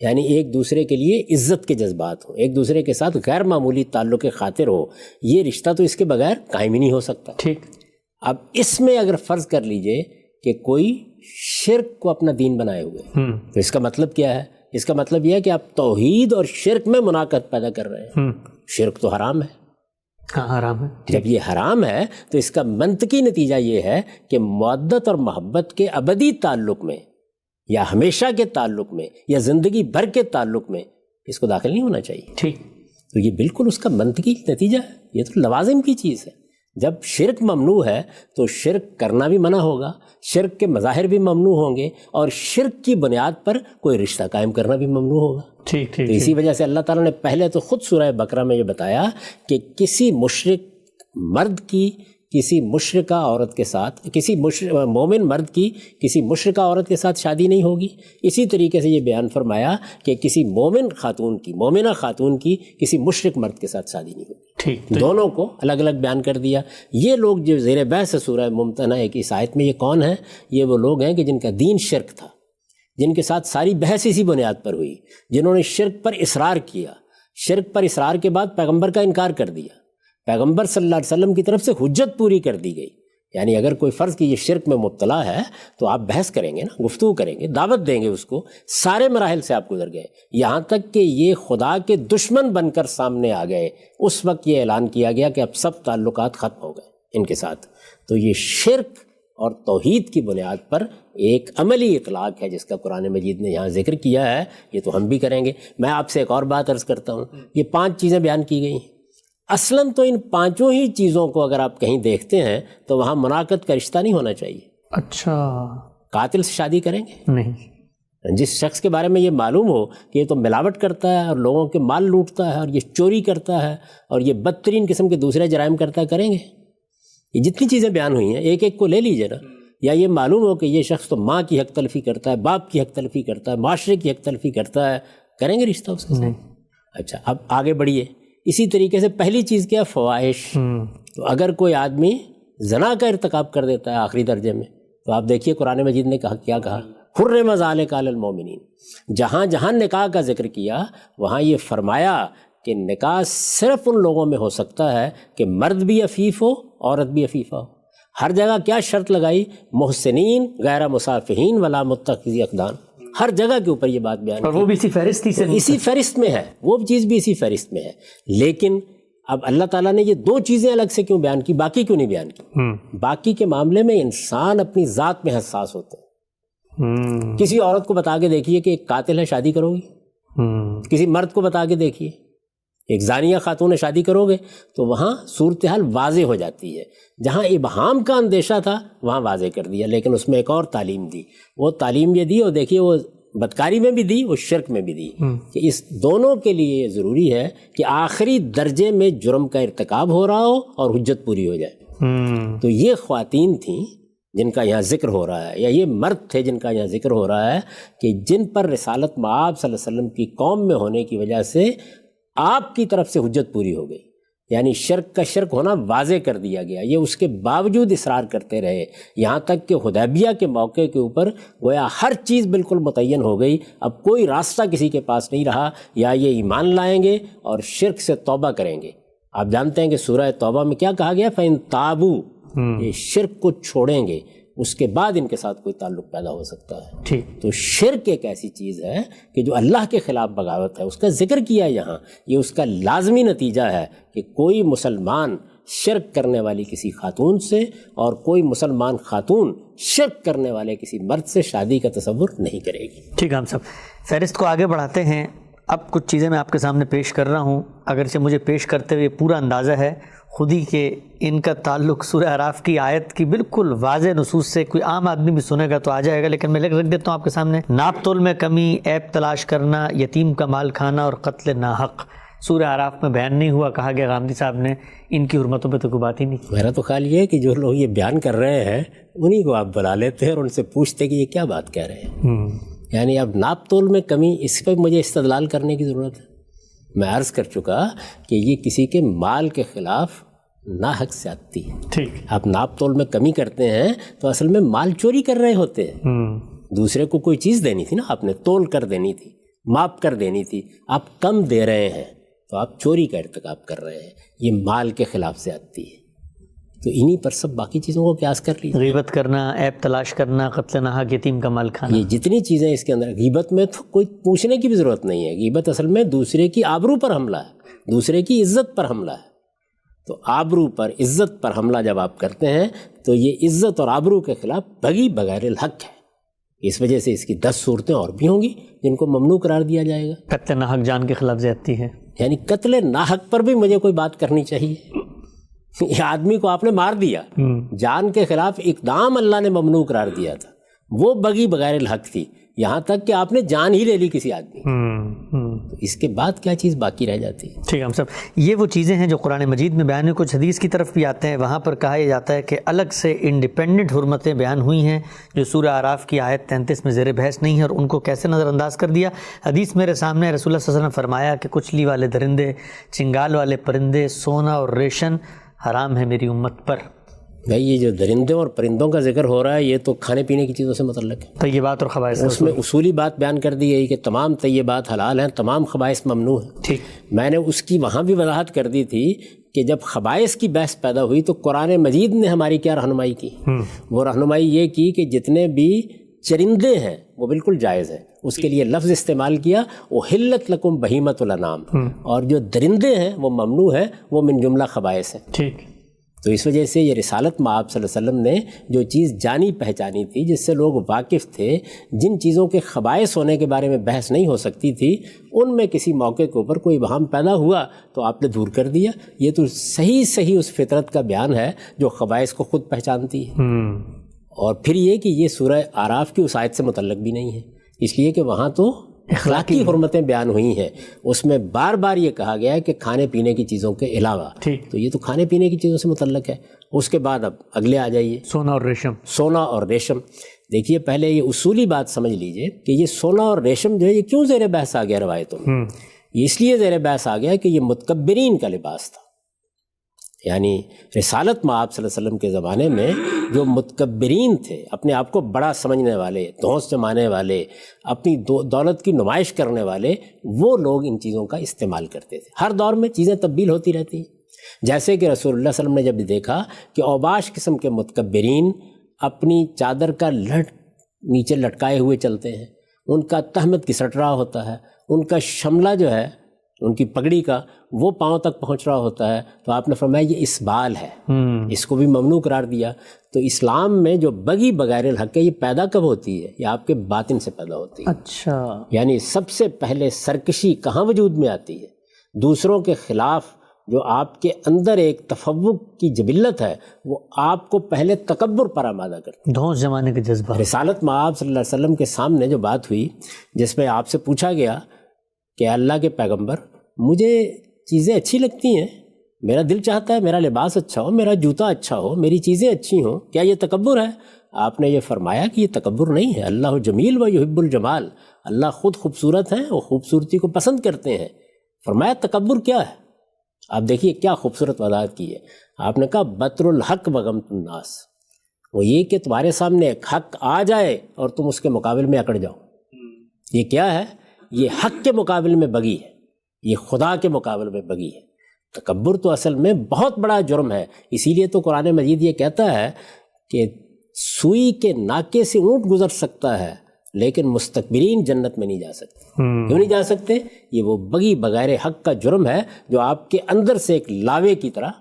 یعنی ایک دوسرے کے لیے عزت کے جذبات ہوں، ایک دوسرے کے ساتھ غیر معمولی تعلق خاطر ہو، یہ رشتہ تو اس کے بغیر قائم ہی نہیں ہو سکتا، ٹھیک۔ اب اس میں اگر فرض کر لیجئے کہ کوئی شرک کو اپنا دین بنائے ہوئے، تو اس کا مطلب کیا ہے؟ اس کا مطلب یہ ہے کہ آپ توحید اور شرک میں مناقض پیدا کر رہے ہیں۔ شرک تو حرام ہے، ہاں حرام ہے. جب یہ حرام ہے تو اس کا منطقی نتیجہ یہ ہے کہ مودت اور محبت کے ابدی تعلق میں یا ہمیشہ کے تعلق میں یا زندگی بھر کے تعلق میں اس کو داخل نہیں ہونا چاہیے. ٹھیک. تو یہ بالکل اس کا منطقی نتیجہ ہے. یہ تو لوازم کی چیز ہے. جب شرک ممنوع ہے تو شرک کرنا بھی منع ہوگا, شرک کے مظاہر بھی ممنوع ہوں گے, اور شرک کی بنیاد پر کوئی رشتہ قائم کرنا بھی ممنوع ہوگا. ٹھیک. تو اسی وجہ سے اللہ تعالیٰ نے پہلے تو خود سورہ بقرہ میں یہ بتایا کہ کسی مشرک مرد کی کسی مشرکہ عورت کے ساتھ, کسی مومن مرد کی کسی مشرکہ عورت کے ساتھ شادی نہیں ہوگی. اسی طریقے سے یہ بیان فرمایا کہ کسی مومنہ خاتون کی کسی مشرک مرد کے ساتھ شادی نہیں ہوگی. ٹھیک. دونوں کو الگ الگ بیان کر دیا. یہ لوگ جو زیر بحث سورہ ممتنع ہے کہ اس آیت میں یہ کون ہیں؟ یہ وہ لوگ ہیں کہ جن کا دین شرک تھا, جن کے ساتھ ساری بحث اسی بنیاد پر ہوئی, جنہوں نے شرک پر اصرار کیا. شرک پر اصرار کے بعد پیغمبر کا انکار کر دیا. پیغمبر صلی اللہ علیہ وسلم کی طرف سے حجت پوری کر دی گئی. یعنی اگر کوئی فرض کی یہ شرک میں مبتلا ہے تو آپ بحث کریں گے نا, گفتگو کریں گے, دعوت دیں گے اس کو. سارے مراحل سے آپ گزر گئے یہاں تک کہ یہ خدا کے دشمن بن کر سامنے آ گئے. اس وقت یہ اعلان کیا گیا کہ اب سب تعلقات ختم ہو گئے ان کے ساتھ. تو یہ شرک اور توحید کی بنیاد پر ایک عملی اطلاق ہے جس کا قرآن مجید نے یہاں ذکر کیا ہے. یہ تو ہم بھی کریں گے. میں آپ سے ایک اور بات عرض کرتا ہوں. یہ 5 چیزیں بیان کی گئی ہیں. اصلاً تو ان 5 ہی چیزوں کو اگر آپ کہیں دیکھتے ہیں تو وہاں مناقض کا رشتہ نہیں ہونا چاہیے. اچھا. قاتل سے شادی کریں گے نہیں. جس شخص کے بارے میں یہ معلوم ہو کہ یہ تو ملاوٹ کرتا ہے اور لوگوں کے مال لوٹتا ہے اور یہ چوری کرتا ہے اور یہ بدترین قسم کے دوسرے جرائم کرتا ہے, کریں گے. یہ جتنی چیزیں بیان ہوئی ہیں ایک ایک کو لے لیجیے نا. یا یہ معلوم ہو کہ یہ شخص تو ماں کی حق تلفی کرتا ہے, باپ کی حق تلفی کرتا ہے, معاشرے کی حق تلفی کرتا ہے, کریں گے رشتہ اس کے ساتھ؟ اچھا, اب آگے بڑھیے. اسی طریقے سے پہلی چیز کیا؟ فواحش. تو اگر کوئی آدمی زنا کا ارتکاب کر دیتا ہے آخری درجے میں, تو آپ دیکھیے قرآن مجید نے کیا کہا, حرم ذالک علی المؤمنین. جہاں جہاں نکاح کا ذکر کیا وہاں یہ فرمایا کہ نکاح صرف ان لوگوں میں ہو سکتا ہے کہ مرد بھی عفیف ہو, عورت بھی عفیفہ ہو. ہر جگہ کیا شرط لگائی؟ محسنین غیر مصافحین ولا متخذی اقدان. ہر جگہ کے اوپر یہ بات بیان, اور وہ بھی اسی فہرست اسی فہرست میں ہے, وہ چیز بھی اسی فہرست میں ہے. لیکن اب اللہ تعالیٰ نے یہ 2 چیزیں الگ سے کیوں بیان کی, باقی کیوں نہیں بیان کی؟ باقی کے معاملے میں انسان اپنی ذات میں حساس ہوتے ہیں. کسی عورت کو بتا کے دیکھیے کہ ایک قاتل ہے, شادی کرو گی؟ کسی مرد کو بتا کے دیکھیے ایک زانیہ خاتون ہے, شادی کرو گے؟ تو وہاں صورتحال واضح ہو جاتی ہے. جہاں ابہام کا اندیشہ تھا وہاں واضح کر دیا, لیکن اس میں ایک اور تعلیم دی. وہ تعلیم یہ دی, اور دیکھیے وہ بدکاری میں بھی دی, وہ شرک میں بھی دی, کہ اس دونوں کے لیے یہ ضروری ہے کہ آخری درجے میں جرم کا ارتکاب ہو رہا ہو اور حجت پوری ہو جائے. تو یہ خواتین تھیں جن کا یہاں ذکر ہو رہا ہے, یا یہ مرد تھے جن کا یہاں ذکر ہو رہا ہے, کہ جن پر رسالت مآب صلی اللہ علیہ وسلم کی قوم میں ہونے کی وجہ سے آپ کی طرف سے حجت پوری ہو گئی. یعنی شرک کا شرک ہونا واضح کر دیا گیا. یہ اس کے باوجود اصرار کرتے رہے, یہاں تک کہ حدیبیہ کے موقع کے اوپر گویا ہر چیز بالکل متعین ہو گئی. اب کوئی راستہ کسی کے پاس نہیں رہا, یا یہ ایمان لائیں گے اور شرک سے توبہ کریں گے. آپ جانتے ہیں کہ سورہ توبہ میں کیا کہا گیا؟ فَإِن تَابُوا, یہ شرک کو چھوڑیں گے اس کے بعد ان کے ساتھ کوئی تعلق پیدا ہو سکتا ہے. تو شرک ایک ایسی چیز ہے کہ جو اللہ کے خلاف بغاوت ہے, اس کا ذکر کیا یہاں. یہ اس کا لازمی نتیجہ ہے کہ کوئی مسلمان شرک کرنے والی کسی خاتون سے اور کوئی مسلمان خاتون شرک کرنے والے کسی مرد سے شادی کا تصور نہیں کرے گی. ٹھیک ہے, ہم سب فہرست کو آگے بڑھاتے ہیں. اب کچھ چیزیں میں آپ کے سامنے پیش کر رہا ہوں, اگرچہ مجھے پیش کرتے ہوئے پورا اندازہ ہے خود ہی کہ ان کا تعلق سورہ اعراف کی آیت کی بالکل واضح نصوص سے کوئی عام آدمی بھی سنے گا تو آ جائے گا, لیکن میں رکھ دیتا ہوں آپ کے سامنے. ناپ تول میں کمی, عیب تلاش کرنا, یتیم کا مال کھانا اور قتل ناحق سورہ اعراف میں بیان نہیں ہوا. کہا گیا غامدی صاحب نے ان کی حرمتوں پہ تو کوئی بات ہی نہیں. میرا تو خیال یہ ہے کہ جو لوگ یہ بیان کر رہے ہیں انہی کو آپ بلا لیتے ہیں اور ان سے پوچھتے کہ یہ کیا بات کہہ رہے ہیں. یعنی اب ناپ تول میں کمی, اس پہ مجھے استدلال کرنے کی ضرورت ہے. میں عرض کر چکا کہ یہ کسی کے مال کے خلاف ناحق زیادتی ہے. ٹھیک, آپ ناپ تول میں کمی کرتے ہیں تو اصل میں مال چوری کر رہے ہوتے ہیں. دوسرے کو کوئی چیز دینی تھی نا, آپ نے تول کر دینی تھی, ماپ کر دینی تھی. آپ کم دے رہے ہیں تو آپ چوری کا ارتکاب کر رہے ہیں. یہ مال کے خلاف زیادتی ہے. تو انہی پر سب باقی چیزوں کو قیاس کر لیجیے. غیبت کرنا, عیب تلاش کرنا, قتل ناحق, یتیم کا مال کھانا, یہ جتنی چیزیں اس کے اندر. غیبت میں تو کوئی پوچھنے کی بھی ضرورت نہیں ہے. غیبت اصل میں دوسرے کی آبرو پر حملہ ہے, دوسرے کی عزت پر حملہ ہے. تو آبرو پر، عزت پر حملہ جب آپ کرتے ہیں تو یہ عزت اور آبرو کے خلاف بغی بغیر الحق ہے. اس وجہ سے اس کی 10 صورتیں اور بھی ہوں گی جن کو ممنوع قرار دیا جائے گا. قتل ناحق جان کے خلاف زیادتی ہے، یعنی قتل ناحق پر بھی مجھے کوئی بات کرنی چاہیے. یہ آدمی کو آپ نے مار دیا، جان کے خلاف اقدام اللہ نے ممنوع قرار دیا تھا، وہ بغی بغیر الحق تھی. یہاں تک کہ آپ نے جان ہی لے لی کسی آدمی، تو اس کے بعد کیا چیز باقی رہ جاتی ہے؟ ٹھیک ہے ہم سب یہ وہ چیزیں ہیں جو قرآن مجید میں بیان ہیں. کچھ حدیث کی طرف بھی آتے ہیں، وہاں پر کہا یہ جاتا ہے کہ الگ سے انڈیپینڈنٹ حرمتیں بیان ہوئی ہیں جو سورہ اعراف کی آیت 33 میں زیر بحث نہیں ہے، اور ان کو کیسے نظر انداز کر دیا. حدیث میرے سامنے، رسول اللہ صلی اللہ علیہ وسلم نے فرمایا کہ کچلی والے درندے، چنگال والے پرندے، سونا اور ریشم حرام ہے میری امت پر. بھائی یہ جو درندوں اور پرندوں کا ذکر ہو رہا ہے یہ تو کھانے پینے کی چیزوں سے متعلق ہے. طیبات اور خبائث، اس میں اصولی بات بیان کر دی گئی کہ تمام طیبات حلال ہیں، تمام خبائث ممنوع ہیں. ٹھیک، میں نے اس کی وہاں بھی وضاحت کر دی تھی کہ جب خبائث کی بحث پیدا ہوئی تو قرآن مجید نے ہماری کیا رہنمائی کی؟ وہ رہنمائی یہ کی کہ جتنے بھی چرندے ہیں وہ بالکل جائز ہیں. اس کے لیے لفظ استعمال کیا احلت لکم بہیمۃ الانعام، اور جو درندے ہیں وہ ممنوع ہیں، وہ من جملہ خبائث ہیں. ٹھیک. تو اس وجہ سے یہ رسالت مآب صلی اللہ علیہ وسلم نے جو چیز جانی پہچانی تھی، جس سے لوگ واقف تھے، جن چیزوں کے خبائث ہونے کے بارے میں بحث نہیں ہو سکتی تھی، ان میں کسی موقع کے اوپر کوئی ابہام پیدا ہوا تو آپ نے دور کر دیا. یہ تو صحیح اس فطرت کا بیان ہے جو خبائث کو خود پہچانتی ہے. اور پھر یہ کہ یہ سورہ اعراف کی اس آیت سے متعلق بھی نہیں ہے، اس لیے کہ وہاں تو اخلاقی حرمتیں بیان ہوئی ہیں. اس میں بار بار یہ کہا گیا ہے کہ کھانے پینے کی چیزوں کے علاوہ، تو یہ تو کھانے پینے کی چیزوں سے متعلق ہے. اس کے بعد اب اگلے آ جائیے، سونا اور ریشم. سونا اور ریشم. دیکھیے پہلے یہ اصولی بات سمجھ لیجئے کہ یہ سونا اور ریشم جو ہے یہ کیوں زیر بحث آ گیا روایتوں میں؟ یہ اس لیے زیر بحث آ گیا کہ یہ متکبرین کا لباس تھا. یعنی رسالت مآب صلی اللہ علیہ وسلم کے زمانے میں جو متکبرین تھے، اپنے آپ کو بڑا سمجھنے والے، دھونس جمانے والے، اپنی دولت کی نمائش کرنے والے، وہ لوگ ان چیزوں کا استعمال کرتے تھے. ہر دور میں چیزیں تبدیل ہوتی رہتی ہیں. جیسے کہ رسول اللہ صلی اللہ علیہ وسلم نے جب دیکھا کہ اوباش قسم کے متکبرین اپنی چادر کا لٹ نیچے لٹکائے ہوئے چلتے ہیں، ان کا تہمت گھسٹ رہا ہوتا ہے، ان کا شملہ جو ہے ان کی پگڑی کا وہ پاؤں تک پہنچ رہا ہوتا ہے، تو آپ نے فرمایا یہ اسبال ہے، اس کو بھی ممنوع قرار دیا. تو اسلام میں جو بغی بغیر الحق ہے یہ پیدا کب ہوتی ہے؟ یہ آپ کے باطن سے پیدا ہوتی ہے. اچھا، یعنی سب سے پہلے سرکشی کہاں وجود میں آتی ہے؟ دوسروں کے خلاف جو آپ کے اندر ایک تفوق کی جبلت ہے وہ آپ کو پہلے تکبر پر آمادہ کرتی ہے، دھونس جمانے کے جذبہ. رسالت مآب صلی اللہ علیہ وسلم کے سامنے جو بات ہوئی جس میں آپ سے پوچھا گیا کہ اللہ کے پیغمبر مجھے چیزیں اچھی لگتی ہیں، میرا دل چاہتا ہے میرا لباس اچھا ہو، میرا جوتا اچھا ہو، میری چیزیں اچھی ہوں، کیا یہ تکبر ہے؟ آپ نے یہ فرمایا کہ یہ تکبر نہیں ہے، اللہ جمیل و یحب الجمال، اللہ خود خوبصورت ہیں، وہ خوبصورتی کو پسند کرتے ہیں. فرمایا تکبر کیا ہے؟ آپ دیکھیے کیا خوبصورت وضاحت کی ہے. آپ نے کہا بطر الحق وغمط الناس، وہ یہ کہ تمہارے سامنے ایک حق آ جائے اور تم اس کے مقابل میں اکڑ جاؤ. یہ کیا ہے؟ یہ حق کے مقابل میں بغی ہے، یہ خدا کے مقابل میں بغی ہے. تکبر تو اصل میں بہت بڑا جرم ہے. اسی لیے تو قرآن مجید یہ کہتا ہے کہ سوئی کے ناکے سے اونٹ گزر سکتا ہے لیکن مستکبرین جنت میں نہیں جا سکتے. کیوں نہیں جا سکتے؟ یہ وہ بغی بغیر حق کا جرم ہے جو آپ کے اندر سے ایک لاوے کی طرح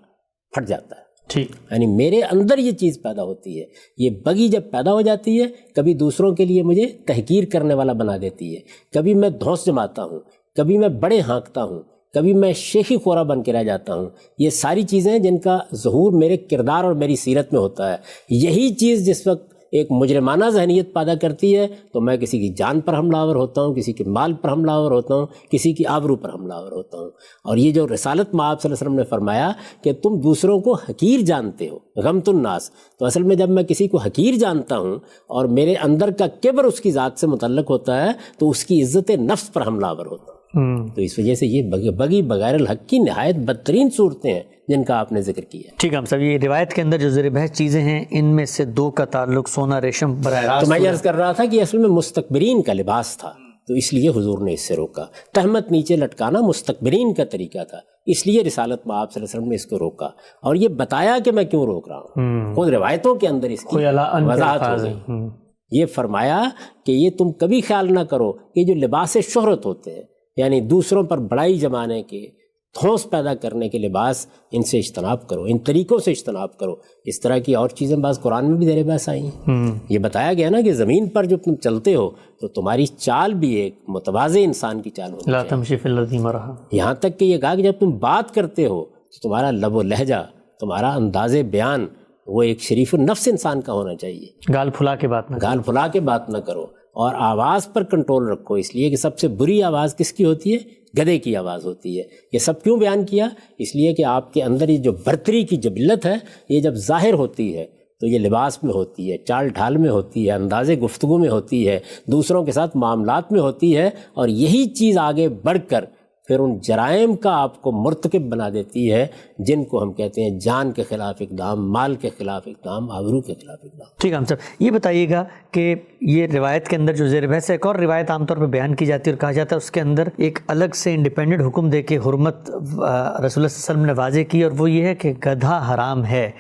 پھٹ جاتا ہے. ٹھیک، یعنی میرے اندر یہ چیز پیدا ہوتی ہے. یہ بغی جب پیدا ہو جاتی ہے کبھی دوسروں کے لیے مجھے تحقیر کرنے والا بنا دیتی ہے، کبھی میں دھونس جماتا ہوں، کبھی میں بڑے ہانکتا ہوں، کبھی میں شیخی خورا بن کے رہ جاتا ہوں. یہ ساری چیزیں جن کا ظہور میرے کردار اور میری سیرت میں ہوتا ہے. یہی چیز جس وقت ایک مجرمانہ ذہنیت پیدا کرتی ہے تو میں کسی کی جان پر حملہ آور ہوتا ہوں، کسی کے مال پر حملہ آور ہوتا ہوں، کسی کی آبرو پر حملہ آور ہوتا ہوں. اور یہ جو رسالت مآب صلی اللہ علیہ وسلم نے فرمایا کہ تم دوسروں کو حقیر جانتے ہو، غمط الناس، تو اصل میں جب میں کسی کو حقیر جانتا ہوں اور میرے اندر کا کبر اس کی ذات سے متعلق ہوتا ہے تو اس کی عزت نفس پر حملہ آور ہوتا ہوں. تو اس وجہ سے یہ بغی بغیر الحق کی نہایت بدترین صورتیں ہیں جن کا آپ نے ذکر کیا. ٹھیک ہے ہم سب یہ روایت کے اندر جو زیر بحث چیزیں ہیں ان میں سے 2 کا تعلق سونا ریشم براہ راست. تو میں یہ عرض کر رہا تھا کہ اصل میں مستکبرین کا لباس تھا تو اس لیے حضور نے اس سے روکا. تہمت نیچے لٹکانا مستکبرین کا طریقہ تھا، اس لیے رسالت مآب صلی اللہ علیہ وسلم نے اس کو روکا اور یہ بتایا کہ میں کیوں روک رہا ہوں. خود روایتوں کے اندر اس کی وضاحت ہو گئی. یہ فرمایا کہ یہ تم کبھی خیال نہ کرو کہ جو لباس شہرت ہوتے ہیں، یعنی دوسروں پر بڑائی جمانے کے، دھونس پیدا کرنے کے لباس ان سے اجتناب کرو، ان طریقوں سے اجتناب کرو۔ اس طرح کی اور چیزیں بعض قرآن میں بھی زیر بحث آئی ہیں۔ یہ بتایا گیا نا کہ زمین پر جب تم چلتے ہو تو تمہاری چال بھی ایک متواضع انسان کی چال ہوتی ہے، لا تمشی فی الارض مرحا۔ یہاں تک کہ یہ کہا کہ جب تم بات کرتے ہو تو تمہارا لب و لہجہ، تمہارا انداز بیان وہ ایک شریف النفس انسان کا ہونا چاہیے۔ گال پھلا کے بات نہ گال پھلا کے بات نہ کرو، اور آواز پر کنٹرول رکھو، اس لیے کہ سب سے بری آواز کس کی ہوتی ہے؟ گدھے کی آواز ہوتی ہے۔ یہ سب کیوں بیان کیا؟ اس لیے کہ آپ کے اندر یہ جو برتری کی جبلت ہے یہ جب ظاہر ہوتی ہے تو یہ لباس میں ہوتی ہے، چال ڈھال میں ہوتی ہے، انداز گفتگو میں ہوتی ہے، دوسروں کے ساتھ معاملات میں ہوتی ہے، اور یہی چیز آگے بڑھ کر پھر ان جرائم کا آپ کو مرتکب بنا دیتی ہے جن کو ہم کہتے ہیں جان کے خلاف اقدام، مال کے خلاف اقدام، آبرو کے خلاف اقدام۔ ٹھیک ہے ہم صاحب، یہ بتائیے گا کہ یہ روایت کے اندر جو زیر بحث ہے، ایک اور روایت عام طور پہ بیان کی جاتی ہے اور کہا جاتا ہے اس کے اندر ایک الگ سے انڈیپینڈنٹ حکم دے کے حرمت رسول اللہ صلی اللہ علیہ وسلم نے واضح کی، اور وہ یہ ہے کہ گدھا حرام ہے۔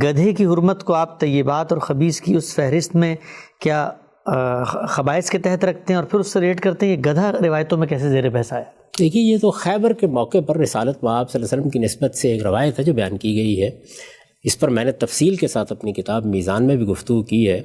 گدھے کی حرمت کو آپ طیبات اور خبیث کی اس فہرست میں کیا خبائث کے تحت رکھتے ہیں اور پھر اس سے ریٹ کرتے ہیں؟ یہ گدھا روایتوں میں کیسے زیر بحث آیا؟ دیکھیے، یہ تو خیبر کے موقع پر رسالت مآب صلی اللہ علیہ وسلم کی نسبت سے ایک روایت ہے جو بیان کی گئی ہے۔ اس پر میں نے تفصیل کے ساتھ اپنی کتاب میزان میں بھی گفتگو کی ہے،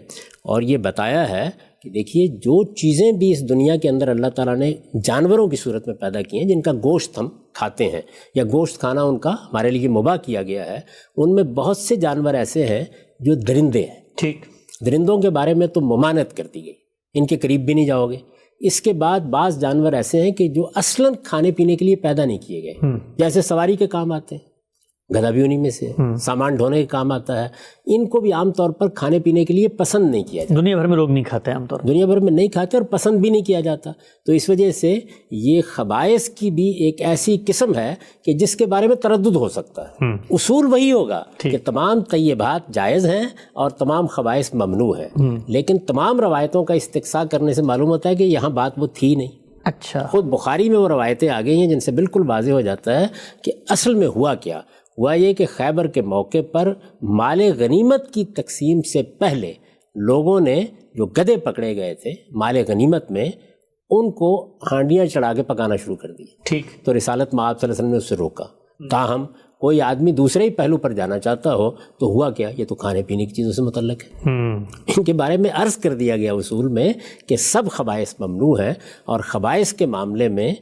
اور یہ بتایا ہے کہ دیکھیے جو چیزیں بھی اس دنیا کے اندر اللہ تعالیٰ نے جانوروں کی صورت میں پیدا کی ہیں، جن کا گوشت ہم کھاتے ہیں یا گوشت کھانا ان کا ہمارے لیے مباح کیا گیا ہے، ان میں بہت سے جانور ایسے ہیں جو درندے ہیں۔ ٹھیک، درندوں کے بارے میں تو ممانعت کر دی گئی، ان کے قریب بھی نہیں جاؤ گے۔ اس کے بعد بعض جانور ایسے ہیں کہ جو اصلاً کھانے پینے کے لیے پیدا نہیں کیے گئے، جیسے سواری کے کام آتے ہیں، گدھا بھی انہی میں سے سامان ڈھونے کے کام آتا ہے۔ ان کو بھی عام طور پر کھانے پینے کے لیے پسند نہیں کیا جاتا، دنیا بھر میں لوگ نہیں کھاتے عام طور پر، دنیا بھر میں نہیں کھاتے اور پسند بھی نہیں کیا جاتا۔ تو اس وجہ سے یہ خبائث کی بھی ایک ایسی قسم ہے کہ جس کے بارے میں تردد ہو سکتا ہے۔ اصول وہی ہوگا کہ تمام طیبات جائز ہیں اور تمام خبائث ممنوع ہیں، لیکن تمام روایتوں کا استقصاء کرنے سے معلوم ہوتا ہے کہ یہاں بات وہ تھی نہیں۔ اچھا، خود بخاری میں وہ روایتیں آ گئی ہیں جن سے بالکل واضح ہو جاتا ہے کہ اصل میں ہوا کیا ہوا۔ یہ کہ خیبر کے موقع پر مال غنیمت کی تقسیم سے پہلے لوگوں نے جو گدھے پکڑے گئے تھے مال غنیمت میں، ان کو ہانڈیاں چڑھا کے پکانا شروع کر دی۔ ٹھیک، تو رسالت مآب صلی اللہ علیہ وسلم نے اس سے روکا۔ تاہم کوئی آدمی دوسرے ہی پہلو پر جانا چاہتا ہو تو ہوا کیا، یہ تو کھانے پینے کی چیزوں سے متعلق ہے۔ ان کے بارے میں عرض کر دیا گیا اصول میں کہ سب خبائث ممنوع ہیں، اور خبائث کے معاملے میں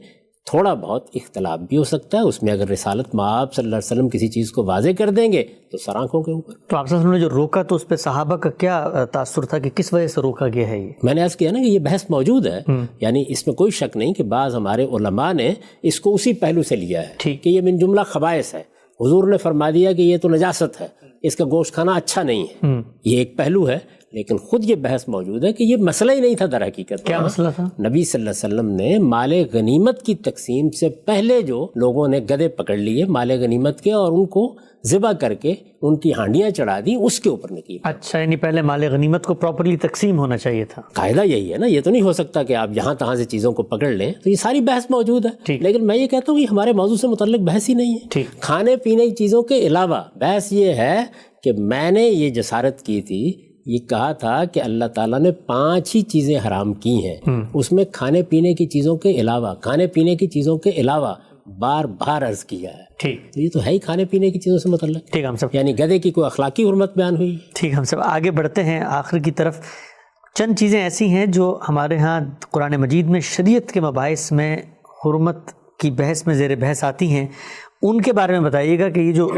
تھوڑا بہت اختلاف بھی ہو سکتا ہے۔ اس میں اگر رسالت مآب صلی اللہ علیہ وسلم کسی چیز کو واضح کر دیں گے تو سر آنکھوں کے اوپر۔ تو آپ صلی اللہ علیہ وسلم نے جو روکا تو اس پہ صحابہ کا کیا تاثر تھا کہ کس وجہ سے روکا گیا ہے؟ یہ میں نے عرض کیا نا کہ یہ بحث موجود ہے، یعنی اس میں کوئی شک نہیں کہ بعض ہمارے علماء نے اس کو اسی پہلو سے لیا ہے کہ یہ من جملہ خبائث ہے۔ حضور نے فرما دیا کہ یہ تو نجاست ہے، اس کا گوشت کھانا اچھا نہیں ہے، یہ ایک پہلو ہے، لیکن خود یہ بحث موجود ہے کہ یہ مسئلہ ہی نہیں تھا در حقیقت۔ کیا مسئلہ تھا؟ نبی صلی اللہ علیہ وسلم نے مال غنیمت کی تقسیم سے پہلے جو لوگوں نے گدھے پکڑ لیے مال غنیمت کے اور ان کو ذبح کر کے ان کی ہانڈیاں چڑھا دی، اس کے اوپر نکیل۔ اچھا، یعنی پہلے مال غنیمت کو پراپرلی تقسیم ہونا چاہیے تھا۔ قاعدہ یہی ہے نا، یہ تو نہیں ہو سکتا کہ آپ یہاں تہاں سے چیزوں کو پکڑ لیں۔ تو یہ ساری بحث موجود ہے، لیکن میں یہ کہتا ہوں کہ ہمارے موضوع سے متعلق بحث ہی نہیں ہے۔ کھانے پینے کی چیزوں کے علاوہ بحث یہ ہے کہ میں نے یہ جسارت کی تھی، یہ کہا تھا کہ اللہ تعالیٰ نے 5 ہی چیزیں حرام کی ہیں، اس میں کھانے پینے کی چیزوں کے علاوہ، کھانے پینے کی چیزوں کے علاوہ بار بار عرض کیا ہے۔ ٹھیک، تو یہ تو ہے ہی کھانے پینے کی چیزوں سے متعلق۔ ٹھیک، ہم سب یعنی گدھے کی کوئی اخلاقی حرمت بیان ہوئی۔ ٹھیک، ہم سب آگے بڑھتے ہیں آخر کی طرف۔ چند چیزیں ایسی ہیں جو ہمارے ہاں قرآن مجید میں شریعت کے مباحث میں حرمت کی بحث میں زیر بحث آتی ہیں، ان کے بارے میں بتائیے گا کہ یہ جو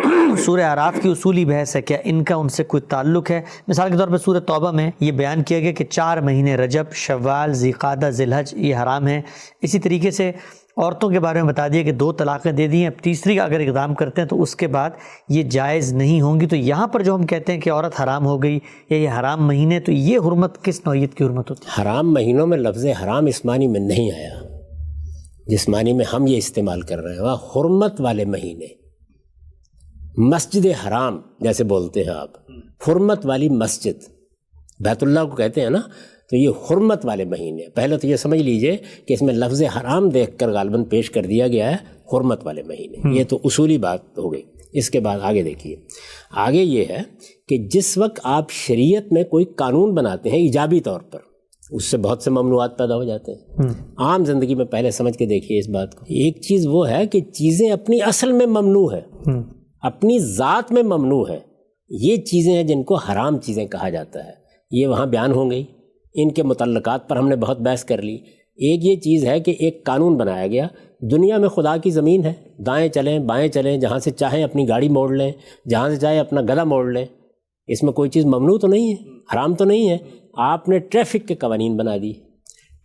سورہ اعراف کی اصولی بحث ہے کیا ان کا ان سے کوئی تعلق ہے؟ مثال کے طور پر سورہ توبہ میں یہ بیان کیا گیا کہ 4 مہینے رجب، شوال، ذیقعدہ، ذی الحج یہ حرام ہیں۔ اسی طریقے سے عورتوں کے بارے میں بتا دیا کہ 2 طلاقیں دے دی ہیں، اب تیسری کا اگر اقدام کرتے ہیں تو اس کے بعد یہ جائز نہیں ہوں گی۔ تو یہاں پر جو ہم کہتے ہیں کہ عورت حرام ہو گئی یا یہ حرام مہینے، تو یہ حرمت کس نوعیت کی حرمت ہوتی ہے؟ حرام مہینوں میں لفظ حرام اس معنی میں نہیں آیا، جس معنی میں ہم یہ استعمال کر رہے ہیں وہ حرمت والے مہینے۔ مسجد حرام جیسے بولتے ہیں آپ، حرمت والی مسجد بیت اللہ کو کہتے ہیں نا، تو یہ حرمت والے مہینے۔ پہلے تو یہ سمجھ لیجئے کہ اس میں لفظ حرام دیکھ کر غالباً پیش کر دیا گیا ہے حرمت والے مہینے، یہ تو اصولی بات ہو گئی۔ اس کے بعد آگے دیکھیے، آگے یہ ہے کہ جس وقت آپ شریعت میں کوئی قانون بناتے ہیں ایجابی طور پر، اس سے بہت سے ممنوعات پیدا ہو جاتے ہیں. عام زندگی میں پہلے سمجھ کے دیکھیے اس بات کو. ایک چیز وہ ہے کہ چیزیں اپنی اصل میں ممنوع ہے, اپنی ذات میں ممنوع ہے. یہ چیزیں ہیں جن کو حرام چیزیں کہا جاتا ہے, یہ وہاں بیان ہو گئی. ان کے متعلقات پر ہم نے بہت بحث کر لی. ایک یہ چیز ہے کہ ایک قانون بنایا گیا, دنیا میں خدا کی زمین ہے, دائیں چلیں بائیں چلیں, جہاں سے چاہیں اپنی گاڑی موڑ لیں, جہاں سے چاہیں اپنا گدھا موڑ لیں. اس میں کوئی چیز ممنوع تو نہیں ہے, حرام تو نہیں ہے. آپ نے ٹریفک کے قوانین بنا دی,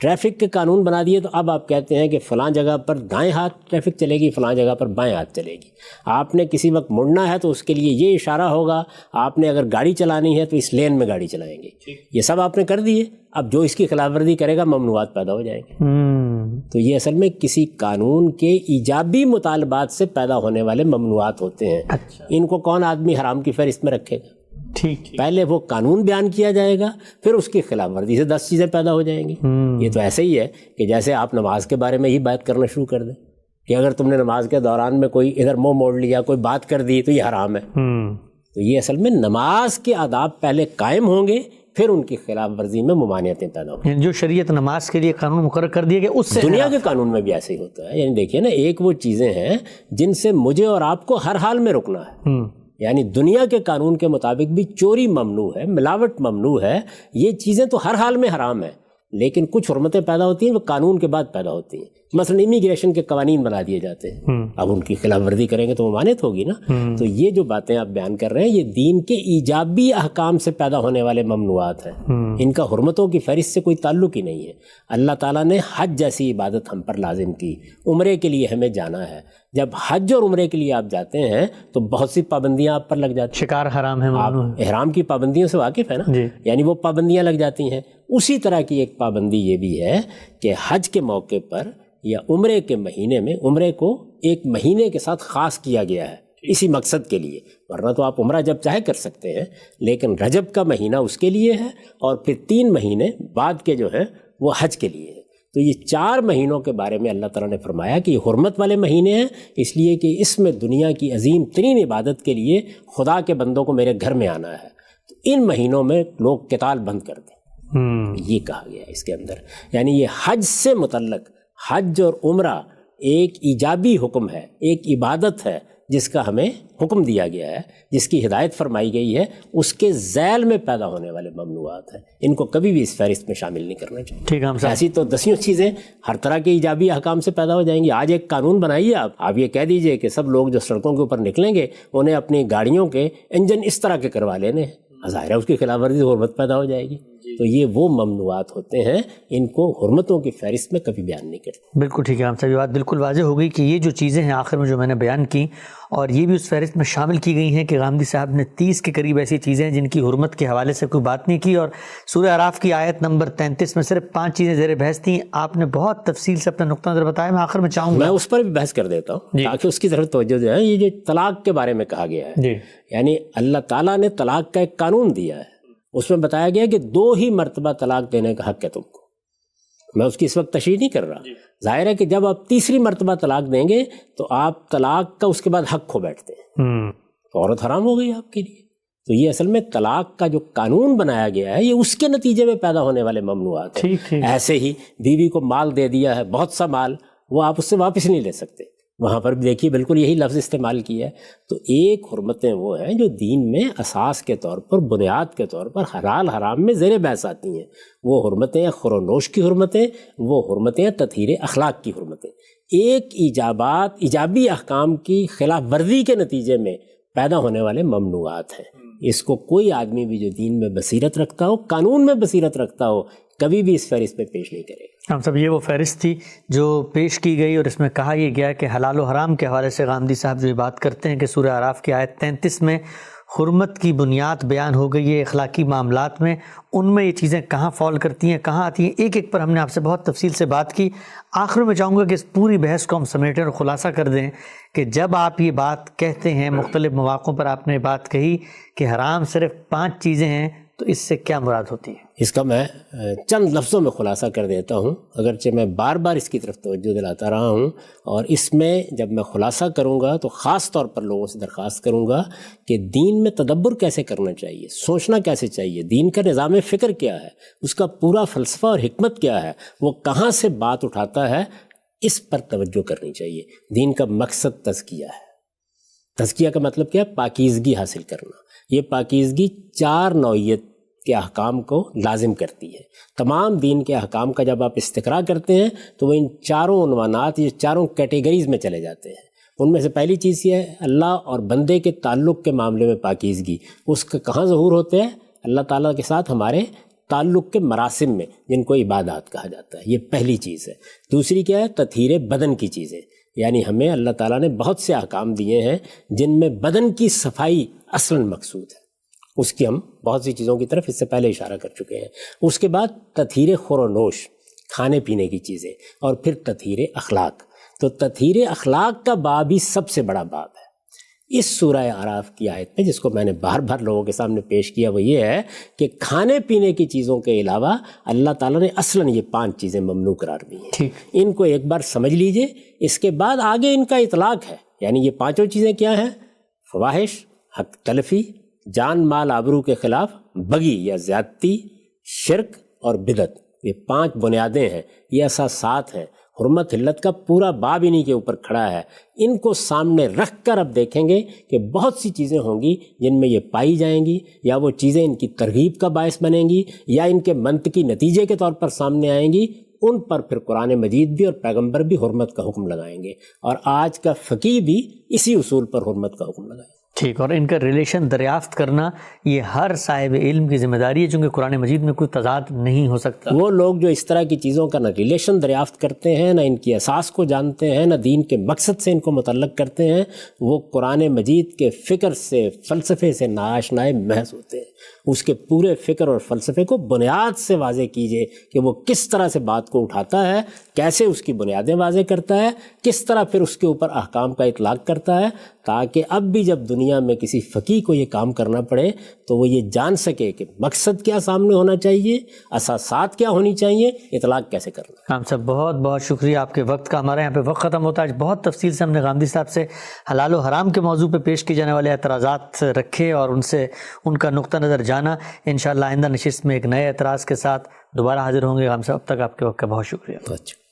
ٹریفک کے قانون بنا دیے, تو اب آپ کہتے ہیں کہ فلاں جگہ پر دائیں ہاتھ ٹریفک چلے گی, فلاں جگہ پر بائیں ہاتھ چلے گی. آپ نے کسی وقت مڑنا ہے تو اس کے لیے یہ اشارہ ہوگا, آپ نے اگر گاڑی چلانی ہے تو اس لین میں گاڑی چلائیں گے. یہ سب آپ نے کر دیے. اب جو اس کی خلاف ورزی کرے گا ممنوعات پیدا ہو جائیں گے. تو یہ اصل میں کسی قانون کے ایجابی مطالبات سے پیدا ہونے والے ممنوعات ہوتے ہیں. ان کو کون آدمی حرام کی فہرست میں رکھے گا؟ پہلے وہ قانون بیان کیا جائے گا, پھر اس کی خلاف ورزی سے 10 چیزیں پیدا ہو جائیں گی. یہ تو ایسے ہی ہے کہ جیسے آپ نماز کے بارے میں ہی بات کرنا شروع کر دیں کہ اگر تم نے نماز کے دوران میں کوئی ادھر منہ موڑ لیا, کوئی بات کر دی, تو یہ حرام ہے. تو یہ اصل میں نماز کے آداب پہلے قائم ہوں گے, پھر ان کی خلاف ورزی میں ممانعتیں پیدا ہوں گی. جو شریعت نماز کے لیے قانون مقرر کر دیا گیا, اس سے دنیا کے قانون میں بھی ایسے ہی ہوتا ہے. یعنی دیکھیے نا, ایک وہ چیزیں ہیں جن سے مجھے اور آپ کو ہر حال میں رکنا ہے. یعنی دنیا کے قانون کے مطابق بھی چوری ممنوع ہے, ملاوٹ ممنوع ہے, یہ چیزیں تو ہر حال میں حرام ہیں. لیکن کچھ حرمتیں پیدا ہوتی ہیں وہ قانون کے بعد پیدا ہوتی ہیں. مثلا امیگریشن کے قوانین بنا دیے جاتے ہیں, اب ان کی خلاف ورزی کریں گے تو ممانعت ہوگی نا. تو یہ جو باتیں آپ بیان کر رہے ہیں, یہ دین کے ایجابی احکام سے پیدا ہونے والے ممنوعات ہیں. ان کا حرمتوں کی فہرست سے کوئی تعلق ہی نہیں ہے. اللہ تعالیٰ نے حج جیسی عبادت ہم پر لازم کی, عمرے کے لیے ہمیں جانا ہے. جب حج اور عمرے کے لیے آپ جاتے ہیں تو بہت سی پابندیاں آپ پر لگ جاتی ہیں. شکار حرام ہے, آپ احرام کی پابندیوں سے واقف ہیں نا, یعنی وہ پابندیاں لگ جاتی ہیں. اسی طرح کی ایک پابندی یہ بھی ہے کہ حج کے موقع پر یا عمرے کے مہینے میں عمرے کو ایک مہینے کے ساتھ خاص کیا گیا ہے اسی مقصد کے لیے. ورنہ تو آپ عمرہ جب چاہے کر سکتے ہیں, لیکن رجب کا مہینہ اس کے لیے ہے, اور پھر 3 مہینے بعد کے جو ہیں وہ حج کے لیے ہے. تو یہ 4 مہینوں کے بارے میں اللہ تعالیٰ نے فرمایا کہ یہ حرمت والے مہینے ہیں, اس لیے کہ اس میں دنیا کی عظیم ترین عبادت کے لیے خدا کے بندوں کو میرے گھر میں آنا ہے. تو ان مہینوں میں لوگ قتال بند کر دیں, یہ کہا گیا ہے اس کے اندر. یعنی یہ حج سے متعلق, حج اور عمرہ ایک ایجابی حکم ہے, ایک عبادت ہے جس کا ہمیں حکم دیا گیا ہے, جس کی ہدایت فرمائی گئی ہے. اس کے ذیل میں پیدا ہونے والے ممنوعات ہیں, ان کو کبھی بھی اس فہرست میں شامل نہیں کرنا چاہیے. ٹھیک ہے, ایسی تو 10 چیزیں ہر طرح کے ایجابی احکام سے پیدا ہو جائیں گی. آج ایک قانون بنائیے آپ یہ کہہ دیجئے کہ سب لوگ جو سڑکوں کے اوپر نکلیں گے انہیں اپنی گاڑیوں کے انجن اس طرح کے کروا لینے ہیں, ظاہر ہے اس کی خلاف ورزی حرمت پیدا ہو جائے گی. تو یہ وہ ممنوعات ہوتے ہیں, ان کو حرمتوں کی فہرست میں کبھی بیان نہیں کرتے. بالکل ٹھیک ہے, ہم سب یہ بات بالکل واضح ہو گئی کہ یہ جو چیزیں ہیں آخر میں جو میں نے بیان کی, اور یہ بھی اس فہرست میں شامل کی گئی ہیں کہ غامدی صاحب نے 30 کے قریب ایسی چیزیں ہیں جن کی حرمت کے حوالے سے کوئی بات نہیں کی, اور سورہ اعراف کی آیت نمبر 33 میں صرف 5 چیزیں زیر بحث تھیں. آپ نے بہت تفصیل سے اپنا نقطہ نظر بتایا. میں آخر میں چاہوں گا میں اس پر بھی بحث کر دیتا ہوں تاکہ اس کی طرف توجہ جو ہے. یہ جو طلاق کے بارے میں کہا گیا ہے, یعنی اللہ تعالیٰ نے طلاق کا ایک قانون دیا ہے, اس میں بتایا گیا کہ 2 ہی مرتبہ طلاق دینے کا حق ہے تم کو. میں اس کی اس وقت تشریح نہیں کر رہا. ظاہر ہے کہ جب آپ تیسری مرتبہ طلاق دیں گے تو آپ طلاق کا اس کے بعد حق کھو بیٹھتے ہیں, تو عورت حرام ہو گئی آپ کے لیے. تو یہ اصل میں طلاق کا جو قانون بنایا گیا ہے یہ اس کے نتیجے میں پیدا ہونے والے ممنوعات ہیں. ایسے ہی بیوی کو مال دے دیا ہے, بہت سا مال, وہ آپ اس سے واپس نہیں لے سکتے. وہاں پر بھی دیکھیے بالکل یہی لفظ استعمال کیا ہے. تو ایک حرمتیں وہ ہیں جو دین میں اساس کے طور پر, بنیاد کے طور پر حلال حرام میں زیر بحث آتی ہیں. وہ حرمتیں خور و نوش کی حرمتیں, وہ حرمتیں تطہیر اخلاق کی حرمتیں. ایک ایجابی احکام کی خلاف ورزی کے نتیجے میں پیدا ہونے والے ممنوعات ہیں. اس کو کوئی آدمی بھی جو دین میں بصیرت رکھتا ہو, قانون میں بصیرت رکھتا ہو, کبھی بھی اس فہرست میں پیش نہیں کرے گا. ہم سب یہ وہ فہرست تھی جو پیش کی گئی, اور اس میں کہا یہ گیا کہ حلال و حرام کے حوالے سے غامدی صاحب جو یہ بات کرتے ہیں کہ سورہ اعراف کی آیت 33 میں حرمت کی بنیاد بیان ہو گئی ہے اخلاقی معاملات میں, ان میں یہ چیزیں کہاں فال کرتی ہیں, کہاں آتی ہیں, ایک ایک پر ہم نے آپ سے بہت تفصیل سے بات کی. آخر میں چاہوں گا کہ اس پوری بحث کو ہم سمیٹیں اور خلاصہ کر دیں کہ جب آپ یہ بات کہتے ہیں, مختلف مواقعوں پر آپ نے بات کہی کہ حرام صرف 5 چیزیں ہیں, تو اس سے کیا مراد ہوتی ہے؟ اس کا میں چند لفظوں میں خلاصہ کر دیتا ہوں، اگرچہ میں بار بار اس کی طرف توجہ دلاتا رہا ہوں، اور اس میں جب میں خلاصہ کروں گا تو خاص طور پر لوگوں سے درخواست کروں گا کہ دین میں تدبر کیسے کرنا چاہیے، سوچنا کیسے چاہیے، دین کا نظام فکر کیا ہے، اس کا پورا فلسفہ اور حکمت کیا ہے، وہ کہاں سے بات اٹھاتا ہے، اس پر توجہ کرنی چاہیے۔ دین کا مقصد تزکیہ ہے۔ تزکیہ کا مطلب کیا ہے؟ پاکیزگی حاصل کرنا۔ یہ پاکیزگی 4 نوعیت کے احکام کو لازم کرتی ہے۔ تمام دین کے احکام کا جب آپ استقراء کرتے ہیں تو وہ ان 4 عنوانات، یہ 4 کیٹیگریز میں چلے جاتے ہیں۔ ان میں سے پہلی چیز یہ ہے اللہ اور بندے کے تعلق کے معاملے میں پاکیزگی۔ اس کا کہاں ظہور ہوتا ہے؟ اللہ تعالیٰ کے ساتھ ہمارے تعلق کے مراسم میں، جن کو عبادات کہا جاتا ہے، یہ پہلی چیز ہے۔ دوسری کیا ہے؟ تطہیر بدن کی چیزیں، یعنی ہمیں اللہ تعالیٰ نے بہت سے احکام دیے ہیں جن میں بدن کی صفائی اصلاً مقصود ہے۔ اس کی ہم بہت سی چیزوں کی طرف اس سے پہلے اشارہ کر چکے ہیں۔ اس کے بعد تطہیر خور و نوش، کھانے پینے کی چیزیں، اور پھر تطہیر اخلاق۔ تو تطہیر اخلاق کا باب ہی سب سے بڑا باب ہے۔ اس سورہ اعراف کی آیت میں، جس کو میں نے بار بار لوگوں کے سامنے پیش کیا، وہ یہ ہے کہ کھانے پینے کی چیزوں کے علاوہ اللہ تعالیٰ نے اصلاً یہ 5 چیزیں ممنوع قرار دی ہیں۔ ان کو ایک بار سمجھ لیجئے، اس کے بعد آگے ان کا اطلاق ہے۔ یعنی یہ 5 چیزیں کیا ہیں؟ فواحش، حق تلفی، جان مال آبرو کے خلاف بغی یا زیادتی، شرک اور بدعت۔ یہ 5 بنیادیں ہیں، یہ اساسات ہیں۔ حرمت حلت کا پورا باب انہی کے اوپر کھڑا ہے۔ ان کو سامنے رکھ کر اب دیکھیں گے کہ بہت سی چیزیں ہوں گی جن میں یہ پائی جائیں گی، یا وہ چیزیں ان کی ترغیب کا باعث بنیں گی، یا ان کے منطقی نتیجے کے طور پر سامنے آئیں گی۔ ان پر پھر قرآن مجید بھی اور پیغمبر بھی حرمت کا حکم لگائیں گے، اور آج کا فقیہ بھی اسی اصول پر حرمت کا حکم لگائیں گے۔ ٹھیک، اور ان کا ریلیشن دریافت کرنا یہ ہر صاحب علم کی ذمہ داری ہے، چونکہ قرآن مجید میں کوئی تضاد نہیں ہو سکتا۔ وہ لوگ جو اس طرح کی چیزوں کا نہ ریلیشن دریافت کرتے ہیں، نہ ان کی اساس کو جانتے ہیں، نہ دین کے مقصد سے ان کو متعلق کرتے ہیں، وہ قرآن مجید کے فکر سے، فلسفے سے ناآشنائے محض ہوتے ہیں۔ اس کے پورے فکر اور فلسفے کو بنیاد سے واضح کیجئے کہ وہ کس طرح سے بات کو اٹھاتا ہے، کیسے اس کی بنیادیں واضح کرتا ہے، کس طرح پھر اس کے اوپر احکام کا اطلاق کرتا ہے، تاکہ اب بھی جب دنیا میں کسی فقیہ کو یہ کام کرنا پڑے تو وہ یہ جان سکے کہ مقصد کیا سامنے ہونا چاہیے، اساسات کیا ہونی چاہیے، اطلاق کیسے کرنا۔ ہم سب بہت بہت شکریہ آپ کے وقت کا۔ ہمارے یہاں پہ وقت ختم ہوتا ہے۔ بہت تفصیل سے ہم نے غامدی صاحب سے حلال و حرام کے موضوع پہ پیش کیے جانے والے اعتراضات رکھے اور ان کا نقطہ نظر جانا۔ انشاءاللہ آئندہ نشست میں ایک نئے اعتراض کے ساتھ دوبارہ حاضر ہوں گے۔ ہم سب اب تک آپ کے وقت کا بہت شکریہ۔ اچھا۔